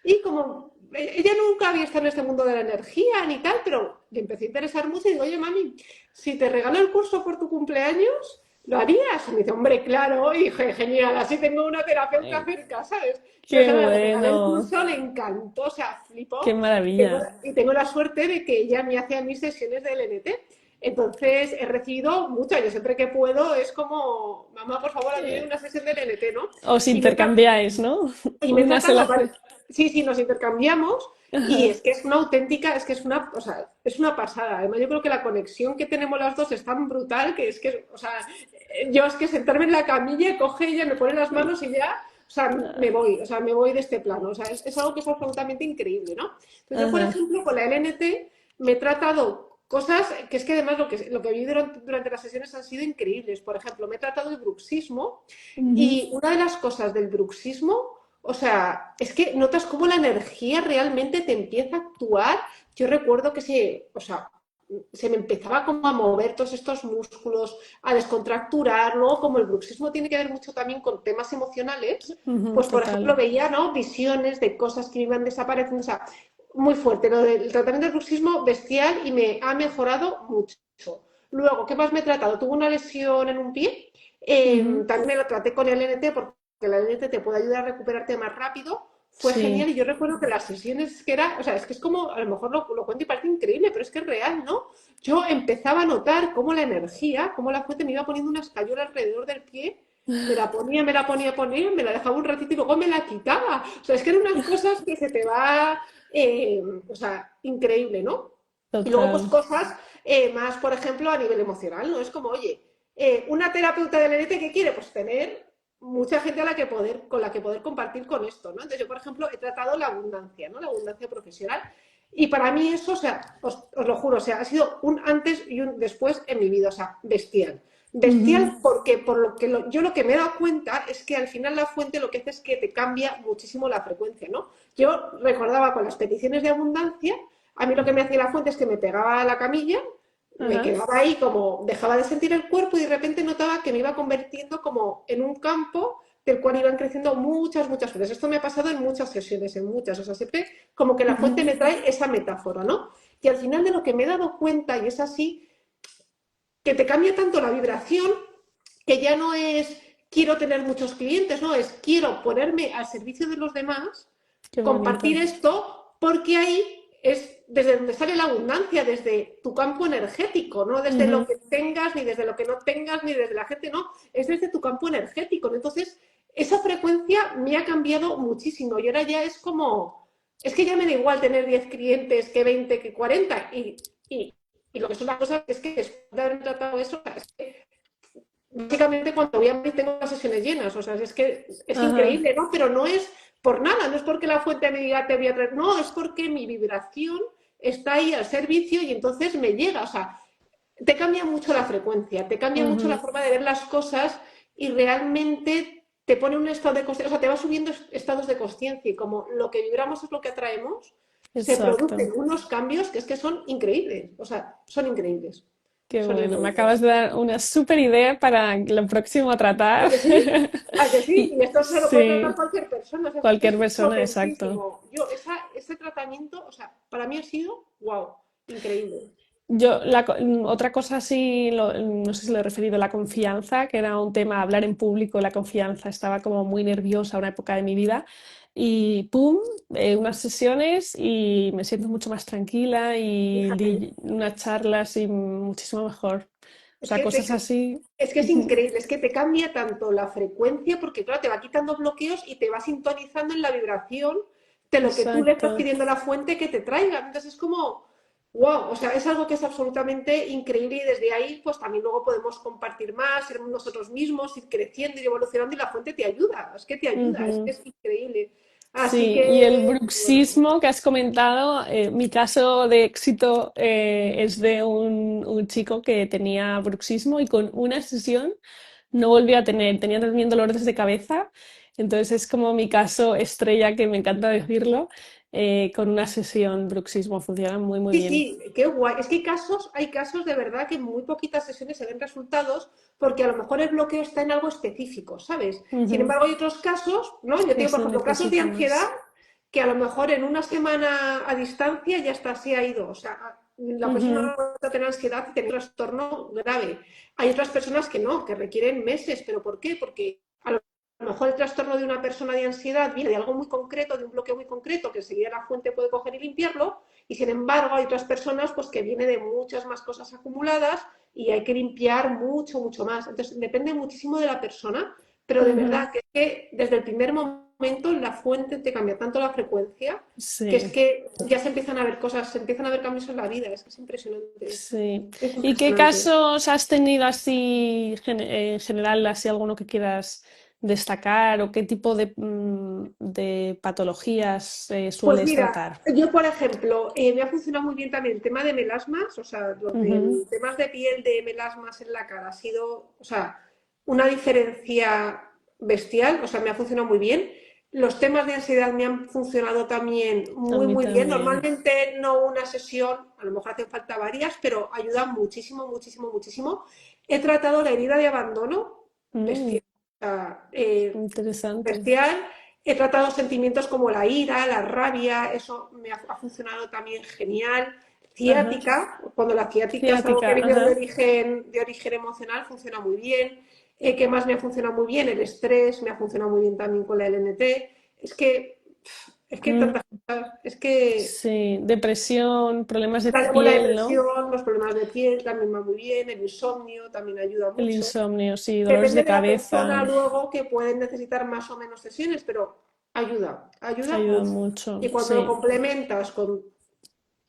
y como ella nunca había estado en este mundo de la energía ni tal, pero le empecé a interesar mucho y digo, oye, mami, si te regalo el curso por tu cumpleaños, ¿lo harías? Y me dice, hombre, claro, y dije, genial, así tengo una terapeuta ay, cerca, ¿sabes? qué Entonces, nada, le regalé el bueno, curso, le encantó, o sea, qué flipó. maravilla. Y tengo la suerte de que ella me hace a mis sesiones de LNT. Entonces he recibido muchas, yo siempre que puedo es como, mamá, por favor, hazme Eh, una sesión de LNT, ¿no? Os Y me, intercambiáis, ¿no? y me he Una tratado, sola. vale, sí, sí, nos intercambiamos y es que es una auténtica, es que es una, o sea, es una pasada. Además, yo creo que la conexión que tenemos las dos es tan brutal que es que, o sea, yo es que sentarme en la camilla, coge ella, me pone las manos y ya, o sea, me voy, o sea, me voy de este plano. O sea, es algo que es absolutamente increíble, ¿no? Entonces, yo, por Ajá, ejemplo, con la LNT me he tratado cosas que es que además lo que vi durante las sesiones han sido increíbles. Por ejemplo, me he tratado el bruxismo ujú, y una de las cosas del bruxismo, o sea, es que notas cómo la energía realmente te empieza a actuar. Yo recuerdo que o sea, se me empezaba como a mover todos estos músculos, a descontracturar, ¿no? Como el bruxismo tiene que ver mucho también con temas emocionales, ujú, pues por ejemplo total. veía, ¿no? Visiones de cosas que iban desapareciendo, o sea, muy fuerte. Lo del tratamiento del bruxismo bestial y me ha mejorado mucho. Luego, ¿qué más me he tratado? Tuve una lesión en un pie, Ujú. también me lo traté con el NT porque el NT te puede ayudar a recuperarte más rápido. Fue genial Sí, y yo recuerdo que las sesiones que era, o sea, es que es como, a lo mejor lo cuento y parece increíble, pero es que es real, ¿no? Yo empezaba a notar cómo la energía, cómo la fuente me iba poniendo una escayola alrededor del pie, me la ponía, me la dejaba un ratito y luego me la quitaba. O sea, es que eran unas cosas que se te va, o sea, increíble, ¿no? Y luego, pues total. cosas más, por ejemplo, a nivel emocional, ¿no? Es como, oye, una terapeuta del ENT que quiere, pues tener mucha gente con la que poder compartir con esto, ¿no? Entonces yo, por ejemplo, he tratado la abundancia, ¿no? La abundancia profesional. Y para mí eso, o sea, os lo juro, o sea, ha sido un antes y un después en mi vida, o sea, bestial. Ujú. Bestial porque por lo que yo lo que me he dado cuenta es que al final la fuente lo que hace es que te cambia muchísimo la frecuencia, ¿no? Yo recordaba con las peticiones de abundancia, a mí lo que me hacía la fuente es que me pegaba a la camilla, me Ajá. quedaba ahí como, dejaba de sentir el cuerpo y de repente notaba que me iba convirtiendo como en un campo del cual iban creciendo muchas, muchas flores. Esto me ha pasado en muchas sesiones, en muchas, o sea, siempre como que la fuente Ujú. me trae esa metáfora, ¿no? Y al final de lo que me he dado cuenta, y es así, que te cambia tanto la vibración que ya no es quiero tener muchos clientes, no, es quiero ponerme al servicio de los demás, Qué compartir bonito. esto, porque ahí es desde donde sale la abundancia, desde tu campo energético, no desde lo Ujú. que tengas, ni desde lo que no tengas, ni desde la gente, no, es desde tu campo energético. Entonces, esa frecuencia me ha cambiado muchísimo y ahora ya es como, es que ya me da igual tener 10 clientes que 20, que 40 y, y lo que son las cosas es que después de haber tratado eso, es que básicamente cuando voy a Madrid tengo las sesiones llenas, o sea, es que es Ajá. increíble, ¿no? Pero no es por nada, no es porque la fuente me diga te voy a traer, no, es porque mi vibración está ahí al servicio y entonces me llega, o sea, te cambia mucho la frecuencia, te cambia mucho la Ujú. forma de ver las cosas y realmente te pone un estado de conciencia, o sea, te va subiendo estados de conciencia y como lo que vibramos es lo que atraemos, se producen Exacto. unos cambios que es que son increíbles, o sea, son increíbles, Qué son bueno. Me increíbles. acabas de dar una súper idea para lo próximo a ¿A tratar. que sí? ¿A que sí? Y Y esto se lo puede tratar sí, cualquier persona, o sea, es cualquier que es persona, exacto. potentísimo. Yo, ese tratamiento, o sea, para mí ha sido, wow, increíble. Otra cosa así, no sé si lo he referido a la confianza, que era un tema, hablar en público, la confianza, estaba como muy nerviosa una época de mi vida y ¡pum! Unas sesiones y me siento mucho más tranquila y Fíjate, di unas charlas y muchísimo mejor. O es sea, que, cosas así. es que es increíble, es que te cambia tanto la frecuencia, porque claro, te va quitando bloqueos y te va sintonizando en la vibración de lo que tú le estás Exacto. pidiendo a la fuente que te traiga. Entonces es como, wow, o sea, es algo que es absolutamente increíble y desde ahí pues también luego podemos compartir más, ser nosotros mismos, ir creciendo, ir evolucionando y la fuente te ayuda, es que te ayuda, es que Ujú. es increíble. Así Sí, y el que, bueno, bruxismo que has comentado, mi caso de éxito es de un chico que tenía bruxismo y con una sesión no volvió a tener, tenía también dolores de cabeza, entonces es como mi caso estrella, que me encanta decirlo, con una sesión bruxismo funciona muy, muy sí, bien. sí, qué guay. Es que hay casos de verdad que en muy poquitas sesiones se ven resultados porque a lo mejor el bloqueo está en algo específico, ¿sabes? Sin Ujú. embargo, hay otros casos, ¿no? Yo Que tengo, por se ejemplo, casos de necesita ansiedad más. que a lo mejor en una semana a distancia ya está, se ha ido. O sea, la persona Ujú. no puede tener ansiedad y tener un trastorno grave. Hay otras personas que no, que requieren meses. ¿Pero por qué? Porque a lo mejor el trastorno de una persona de ansiedad viene de algo muy concreto, de un bloqueo muy concreto, que enseguida la fuente puede coger y limpiarlo, y sin embargo hay otras personas pues que viene de muchas más cosas acumuladas y hay que limpiar mucho, mucho más. Entonces depende muchísimo de la persona, pero de Ujú. verdad que, es que desde el primer momento la fuente te cambia tanto la frecuencia que es Sí. que ya se empiezan a ver cosas, se empiezan a ver cambios en la vida, es que es impresionante. Sí. Es ¿Y qué impresionante. casos has tenido así en general, así alguno que quieras destacar o qué tipo de patologías Pues sueles mira, tratar? yo por ejemplo, me ha funcionado muy bien también el tema de melasmas, o sea, los Ujú. de, temas de piel de melasmas en la cara ha sido, o sea, una diferencia bestial, o sea, me ha funcionado muy bien. Los temas de ansiedad me han funcionado también A muy, mí muy bien. también. Normalmente no una sesión, a lo mejor hacen falta varias, pero ayudan muchísimo, muchísimo, muchísimo. He tratado la herida de abandono Mm, bestial, o sea, interesante. bestial. He tratado sentimientos como la ira, la rabia, eso me ha funcionado también genial. Ajá. ciática, cuando la ciática es algo que Ciática, viene ajá. de origen emocional, funciona muy bien. ¿Qué más me ha funcionado muy bien? El estrés me ha funcionado muy bien también con la LNT. Es que Mm, tantas cosas, es que sí, depresión, problemas de la piel, ¿no? depresión, los problemas de piel también va muy bien, el insomnio también ayuda El mucho. insomnio, sí, dolores Depende de de la cabeza, persona luego que pueden necesitar más o menos sesiones, pero ayuda ayuda mucho. mucho, Y cuando lo sí, complementas con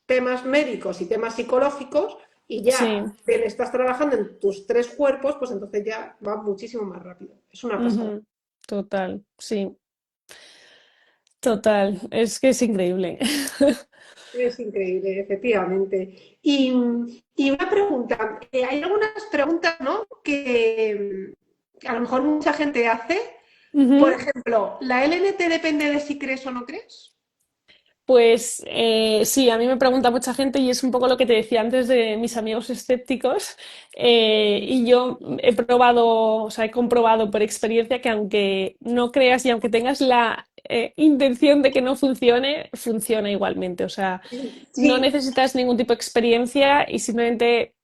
temas médicos y temas psicológicos y sí. ya te estás trabajando en tus tres cuerpos, pues entonces ya va muchísimo más rápido. Es una pasada. Ujú, total, sí, total, es que es increíble. Es increíble, efectivamente. Y una pregunta, hay algunas preguntas, ¿no? que a lo mejor mucha gente hace. Por Ujú. ejemplo, ¿la LNT depende de si crees o no crees? Pues sí, a mí me pregunta mucha gente y es un poco lo que te decía antes de mis amigos escépticos. Y yo he probado, o sea, he comprobado por experiencia que aunque no creas y aunque tengas la intención de que no funcione, funciona igualmente. O sea, no Sí, necesitas ningún tipo de experiencia y simplemente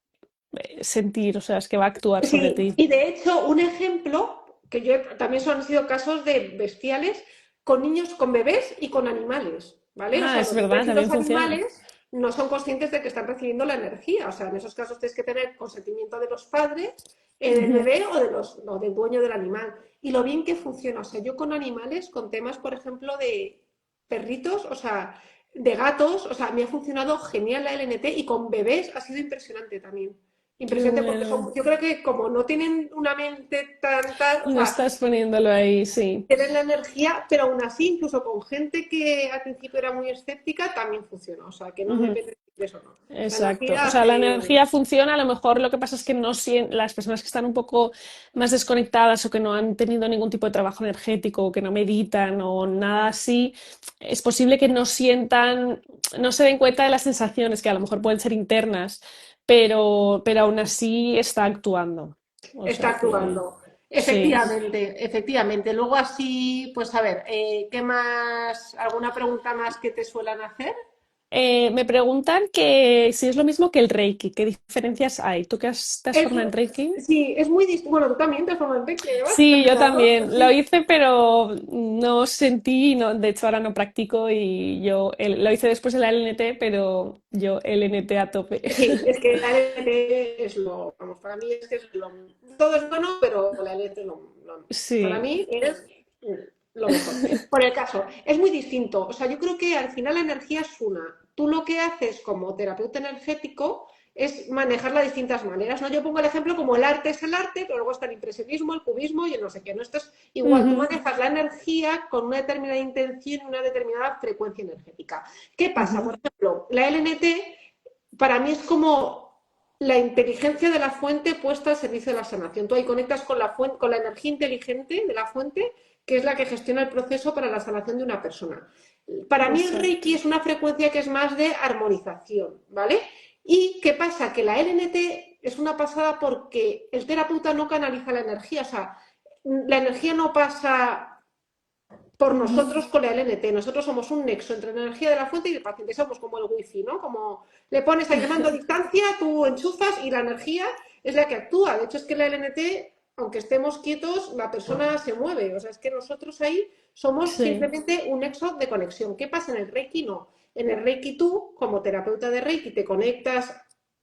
sentir, o sea, es que va a actuar sobre sí. ti. Y de hecho, un ejemplo, que también han sido casos de bestiales con niños, con bebés y con animales, ¿vale? O Ah, sea, es los verdad, bebés y también los funciona. animales no son conscientes de que están recibiendo la energía. O sea, en esos casos tienes que tener consentimiento de los padres, del Ujú. bebé o del dueño del animal. Y lo bien que funciona. O sea, yo con animales, con temas, por ejemplo, de perritos, o sea, de gatos, o sea, me ha funcionado genial la LNT y con bebés ha sido impresionante también. Qué Impresionante porque bueno. yo creo que como no tienen una mente tan, o No sea, estás poniéndolo ahí, sí. tienen la energía, pero aún así, incluso con gente que al principio era muy escéptica, también funciona. O sea, que no Ujú. depende de eso, no. La Exacto. energía O sea, la hace... energía funciona, a lo mejor lo que pasa es que no las personas que están un poco más desconectadas o que no han tenido ningún tipo de trabajo energético o que no meditan o nada así, es posible que no sientan, no se den cuenta de las sensaciones que a lo mejor pueden ser internas, pero aún así está actuando. O Está sea que actuando. sí. Efectivamente, efectivamente. Luego así, pues a ver, ¿qué más? ¿Alguna pregunta más que te suelen hacer? Me preguntan que si es lo mismo que el Reiki, ¿qué diferencias hay? ¿Tú que te has Es, formado en Reiki? sí, es muy distinto. Bueno, tú también te formas en Reiki, además, Sí, yo terminado. también. Lo Sí, hice, pero no sentí, no, de hecho ahora no practico y yo lo hice después de la LNT, pero yo LNT a tope. sí, es que la LT es vamos, para mí es que es todo es bueno, pero la LT es para Sí, mí es lo mejor. Por el caso, es muy distinto. O sea, yo creo que al final la energía es una. Tú lo que haces como terapeuta energético es manejarla de distintas maneras, ¿no? Yo pongo el ejemplo como el arte es el arte, pero luego está el impresionismo, el cubismo y el no sé qué, ¿no? Esto es igual, tú ujú, manejas la energía con una determinada intención y una determinada frecuencia energética. ¿Qué pasa? ujú, Por ejemplo, la LNT para mí es como la inteligencia de la fuente puesta al servicio de la sanación. Tú ahí conectas con la fuente, con la energía inteligente de la fuente, que es la que gestiona el proceso para la sanación de una persona. Para mí el exacto. Reiki es una frecuencia que es más de armonización, ¿vale? ¿Y qué pasa? Que la LNT es una pasada porque el terapeuta no canaliza la energía, o sea, la energía no pasa por Ujú, nosotros con la LNT. Nosotros somos un nexo entre la energía de la fuente y el paciente. Somos como el wifi, ¿no? Como le pones ahí el mando a distancia, tú enchufas y la energía es la que actúa. De hecho, es que la LNT, aunque estemos quietos, la persona se mueve. O sea, es que nosotros ahí somos sí, simplemente un nexo de conexión. ¿Qué pasa en el Reiki? No. En el Reiki tú, como terapeuta de Reiki, te conectas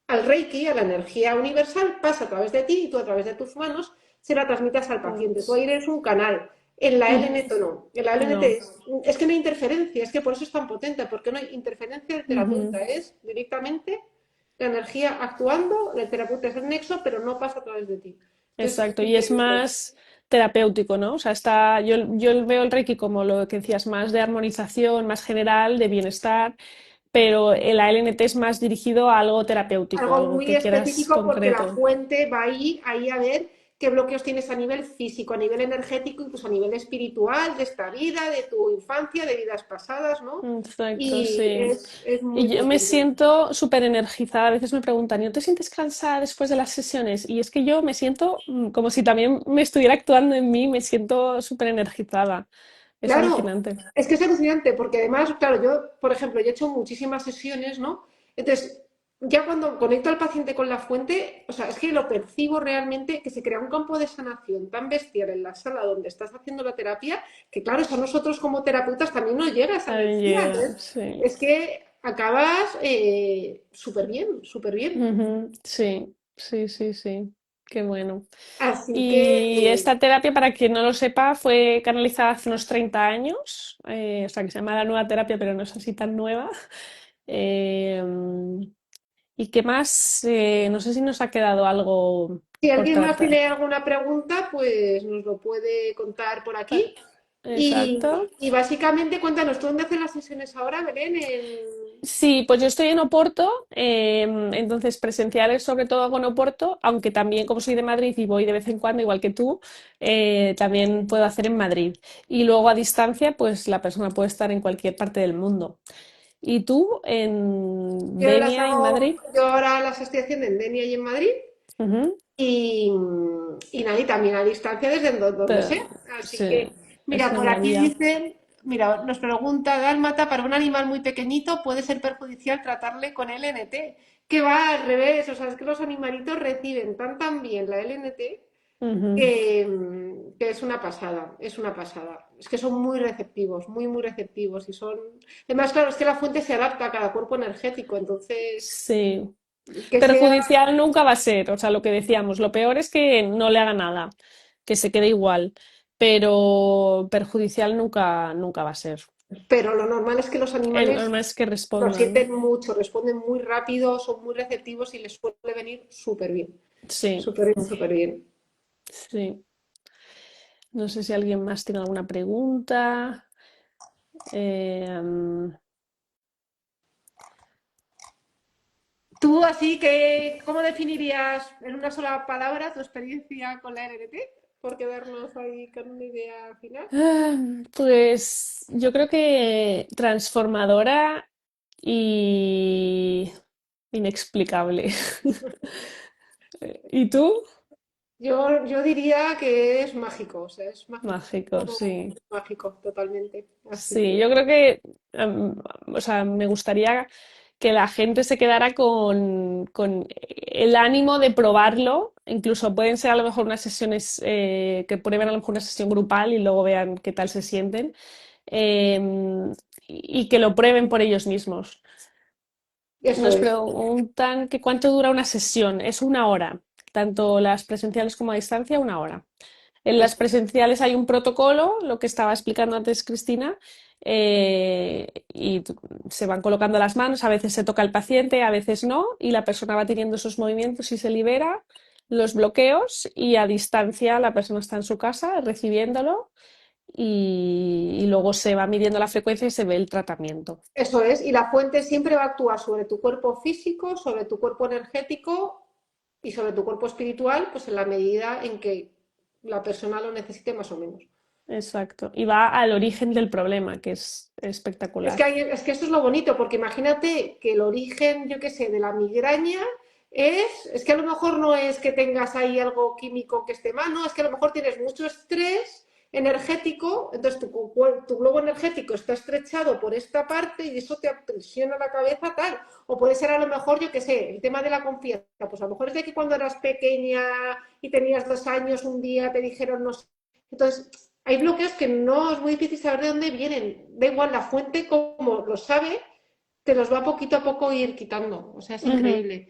al Reiki, a la energía universal, pasa a través de ti y tú a través de tus manos se la transmitas al paciente. Tú ahí eres un canal. En la ujú, LNT no. En la LNT no, es que no hay interferencia, es que por eso es tan potente, porque no hay interferencia del ujú, terapeuta, es directamente la energía actuando, el terapeuta es el nexo, pero no pasa a través de ti. Entonces, exacto. Y es increíble. más terapéutico, ¿no? O sea, yo veo el Reiki como lo que decías, más de armonización, más general, de bienestar, pero el ALNT es más dirigido a algo terapéutico, Algo algo muy que quieras específico porque la concreto. fuente va ahí a ver qué bloqueos tienes a nivel físico, a nivel energético, incluso a nivel espiritual, de esta vida, de tu infancia, de vidas pasadas, ¿no? Exacto, Y sí. es muy Y yo me potente. siento súper energizada. A veces me preguntan, ¿y no te sientes cansada después de las sesiones? Y es que yo me siento como si también me estuviera actuando en mí, me siento súper energizada. Es Claro, alucinante. es que es alucinante, porque además, claro, yo, por ejemplo, yo he hecho muchísimas sesiones, ¿no? Entonces, ya cuando conecto al paciente con la fuente, o sea, es que lo percibo realmente que se crea un campo de sanación tan bestial en la sala donde estás haciendo la terapia, que claro, eso a nosotros como terapeutas también nos llega esa También energía. llega, Entonces, sí. es que acabas súper bien, súper bien. Ujú, sí, sí, sí, sí. Qué bueno. Así que, Y esta terapia, para quien no lo sepa, fue canalizada hace unos 30 años, o sea, que se llama la nueva terapia, pero no es así tan nueva. Eh, ¿Y qué más? No sé si nos ha quedado algo si por alguien más tratar. tiene alguna pregunta, pues nos lo puede contar por Ah, aquí. exacto. Y básicamente, cuéntanos, ¿tú dónde haces las sesiones ahora, Belén? En... Sí, pues yo estoy en Oporto, entonces presenciales sobre todo hago en Oporto, aunque también como soy de Madrid y voy de vez en cuando, igual que tú, también puedo hacer en Madrid. Y luego a distancia, pues la persona puede estar en cualquier parte del mundo. ¿Y tú en Yo las Denia, en hago, Madrid? yo ahora las estoy haciendo en Denia y en Madrid. Ujú. Y, y nada, y también a distancia desde donde Pe- sea. Así Sí, que, es mira, una por aquí maravilla. dicen, mira, nos pregunta Dálmata, para un animal muy pequeñito puede ser perjudicial tratarle con LNT, que va al revés, o sea, es que los animalitos reciben tan bien la LNT Ujú. que es una pasada, es una pasada. Es que son muy receptivos, muy receptivos y son... Además, claro, es que la fuente se adapta a cada cuerpo energético, entonces, Sí. que sea... Perjudicial nunca va a ser, o sea, lo que decíamos, lo peor es que no le haga nada, que se quede igual, pero perjudicial nunca, nunca va a ser. Pero lo normal es que los El animales normal es que lo respondan. sienten mucho, responden muy rápido, son muy receptivos y les suele venir súper bien. Sí, Súper bien, súper bien. sí. No sé si alguien más tiene alguna pregunta. Mm, Tú así que, ¿cómo definirías en una sola palabra tu experiencia con la RNT? Por quedarnos ahí con una idea final. pues yo creo que transformadora y inexplicable. ¿Y tú? Yo diría que es mágico, o sea, es mágico. Mágico, Todo sí. es mágico, totalmente. Así Sí, que yo creo que, o sea, me gustaría que la gente se quedara con el ánimo de probarlo. Incluso pueden ser a lo mejor unas sesiones que prueben a lo mejor una sesión grupal y luego vean qué tal se sienten. Y que lo prueben por ellos mismos. eso Nos es. preguntan que cuánto dura una sesión. Es una hora, tanto las presenciales como a distancia, una hora. En las presenciales hay un protocolo, lo que estaba explicando antes Cristina, se van colocando las manos, a veces se toca el paciente, a veces no, y la persona va teniendo esos movimientos y se libera los bloqueos y a distancia la persona está en su casa recibiéndolo y luego se va midiendo la frecuencia y se ve el tratamiento. Eso es, y la fuente siempre va a actuar sobre tu cuerpo físico, sobre tu cuerpo energético y sobre tu cuerpo espiritual, pues en la medida en que la persona lo necesite más o menos. Exacto. Y va al origen del problema, que es espectacular. Es que esto es lo bonito, porque imagínate que el origen, yo qué sé, de la migraña es que a lo mejor no es que tengas ahí algo químico que esté mal, no, es que a lo mejor tienes mucho estrés energético, entonces tu globo energético está estrechado por esta parte y eso te presiona la cabeza tal. O puede ser a lo mejor, yo qué sé, el tema de la confianza, pues a lo mejor es de que cuando eras pequeña y tenías 2 años, un día te dijeron no sé. Entonces, hay bloqueos que no es muy difícil saber de dónde vienen. Da igual la fuente, como lo sabe, te los va poquito a poco ir quitando. O sea, es Ujú, increíble.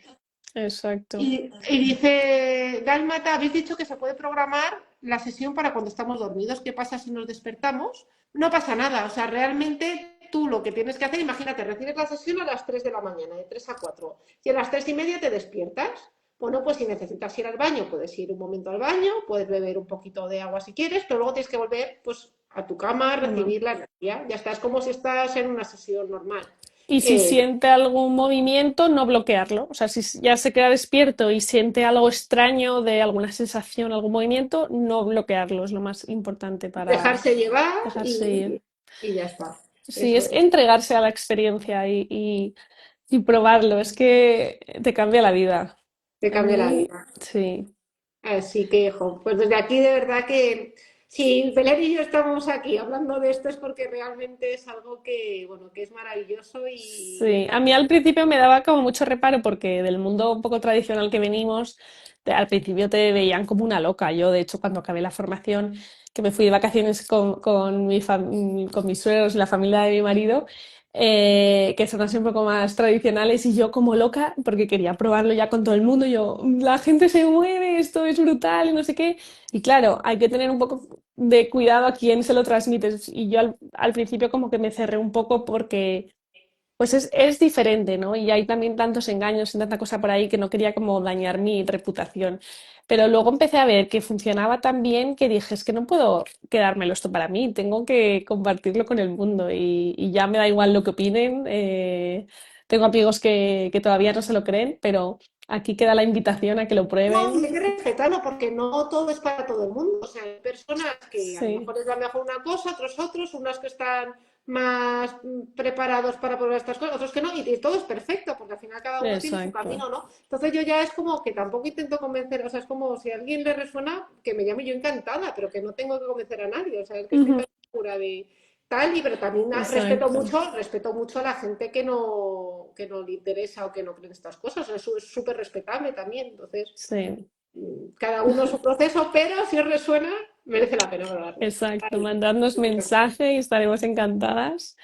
exacto. Y dice, Dálmata, habéis dicho que se puede programar la sesión para cuando estamos dormidos. ¿Qué pasa si nos despertamos? No pasa nada. O sea, realmente tú lo que tienes que hacer, imagínate, recibes la sesión a las 3 de la mañana, de 3 a 4, y a las 3:30 te despiertas. Bueno, pues si necesitas ir al baño, puedes ir un momento al baño, puedes beber un poquito de agua si quieres, pero luego tienes que volver pues, a tu cama a Bueno. recibir la energía. Ya estás como si estás en una sesión normal. Y si Eh, siente algún movimiento, no bloquearlo. O sea, si ya se queda despierto y siente algo extraño de alguna sensación, algún movimiento, no bloquearlo. Es lo más importante para Dejarse llevar dejarse ir. y ya está. Sí, Eso es es. entregarse a la experiencia y probarlo. Es que te cambia la vida. Te A cambia la mí, vida. sí. Así que, jo, pues desde aquí de verdad que Si Belén y yo estamos aquí hablando de esto es porque realmente es algo que, bueno, que es maravilloso y me Sí, a encanta. mí al principio me daba como mucho reparo porque del mundo un poco tradicional que venimos, al principio te veían como una loca. Yo, de hecho, cuando acabé la formación, que me fui de vacaciones con mis suegros y la familia de mi marido, que son así un poco más tradicionales, y yo como loca porque quería probarlo ya con todo el mundo. Yo, la gente se mueve, esto es brutal y no sé qué. Y claro, hay que tener un poco de cuidado a quién se lo transmites. Y yo al principio como que me cerré un poco porque pues es diferente, ¿no? Y hay también tantos engaños y tanta cosa por ahí que no quería como dañar mi reputación. Pero luego empecé a ver que funcionaba tan bien que dije, es que no puedo quedármelo esto para mí, tengo que compartirlo con el mundo y ya me da igual lo que opinen. Tengo amigos que todavía no se lo creen, pero aquí queda la invitación a que lo No, y hay prueben. que respetarlo porque no todo es para todo el mundo. O sea, hay personas que a lo Sí, mejor les va mejor una cosa, otros, unos que están más preparados para probar estas cosas, otros que no, y todo es perfecto, porque al final cada uno tiene su exacto. camino, ¿no? Entonces yo ya es como que tampoco intento convencer, o sea, es como si a alguien le resuena, que me llame yo encantada, pero que no tengo que convencer a nadie, o sea, es que estoy Ujú, tan segura de tal, y pero también exacto. respeto mucho a la gente que no le interesa o que no cree en estas cosas, eso es súper respetable también, entonces Sí. cada uno su proceso, pero si os resuena, merece la pena hablarlo. Exacto, Ahí. mandadnos mensaje y estaremos encantadas.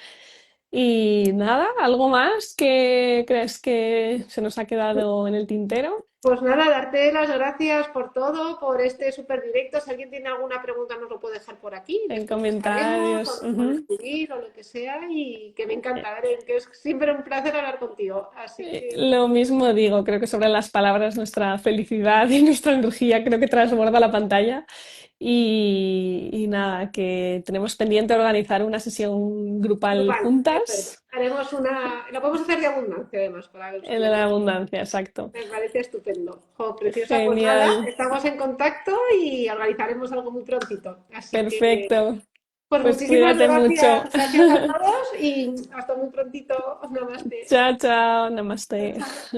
Y nada, ¿algo más que crees que se nos ha quedado en el tintero? Pues nada, darte las gracias por todo, por este súper directo. Si alguien tiene alguna pregunta, nos lo puede dejar por aquí. En Después os haremos o comentarios. nos puede Ujú. escribir o lo que sea. Y que me Eh, encanta, Beren, que es siempre un placer hablar contigo. Así que, Lo mismo digo, creo que sobre las palabras nuestra felicidad y nuestra energía creo que transborda la pantalla. Y nada, que tenemos pendiente organizar una sesión grupal grupal, eso es. juntas Haremos una. Lo podemos hacer de abundancia, además, para ver en la abundancia, exacto. Me parece estupendo. Jo, preciosa, pues nada, Genial, estamos en contacto y organizaremos algo muy prontito. Así que, perfecto. pues Pues muchísimas cuídate mucho. gracias, gracias a todos y hasta muy prontito. Namaste. Chao, chao, Chao, namaste. chao.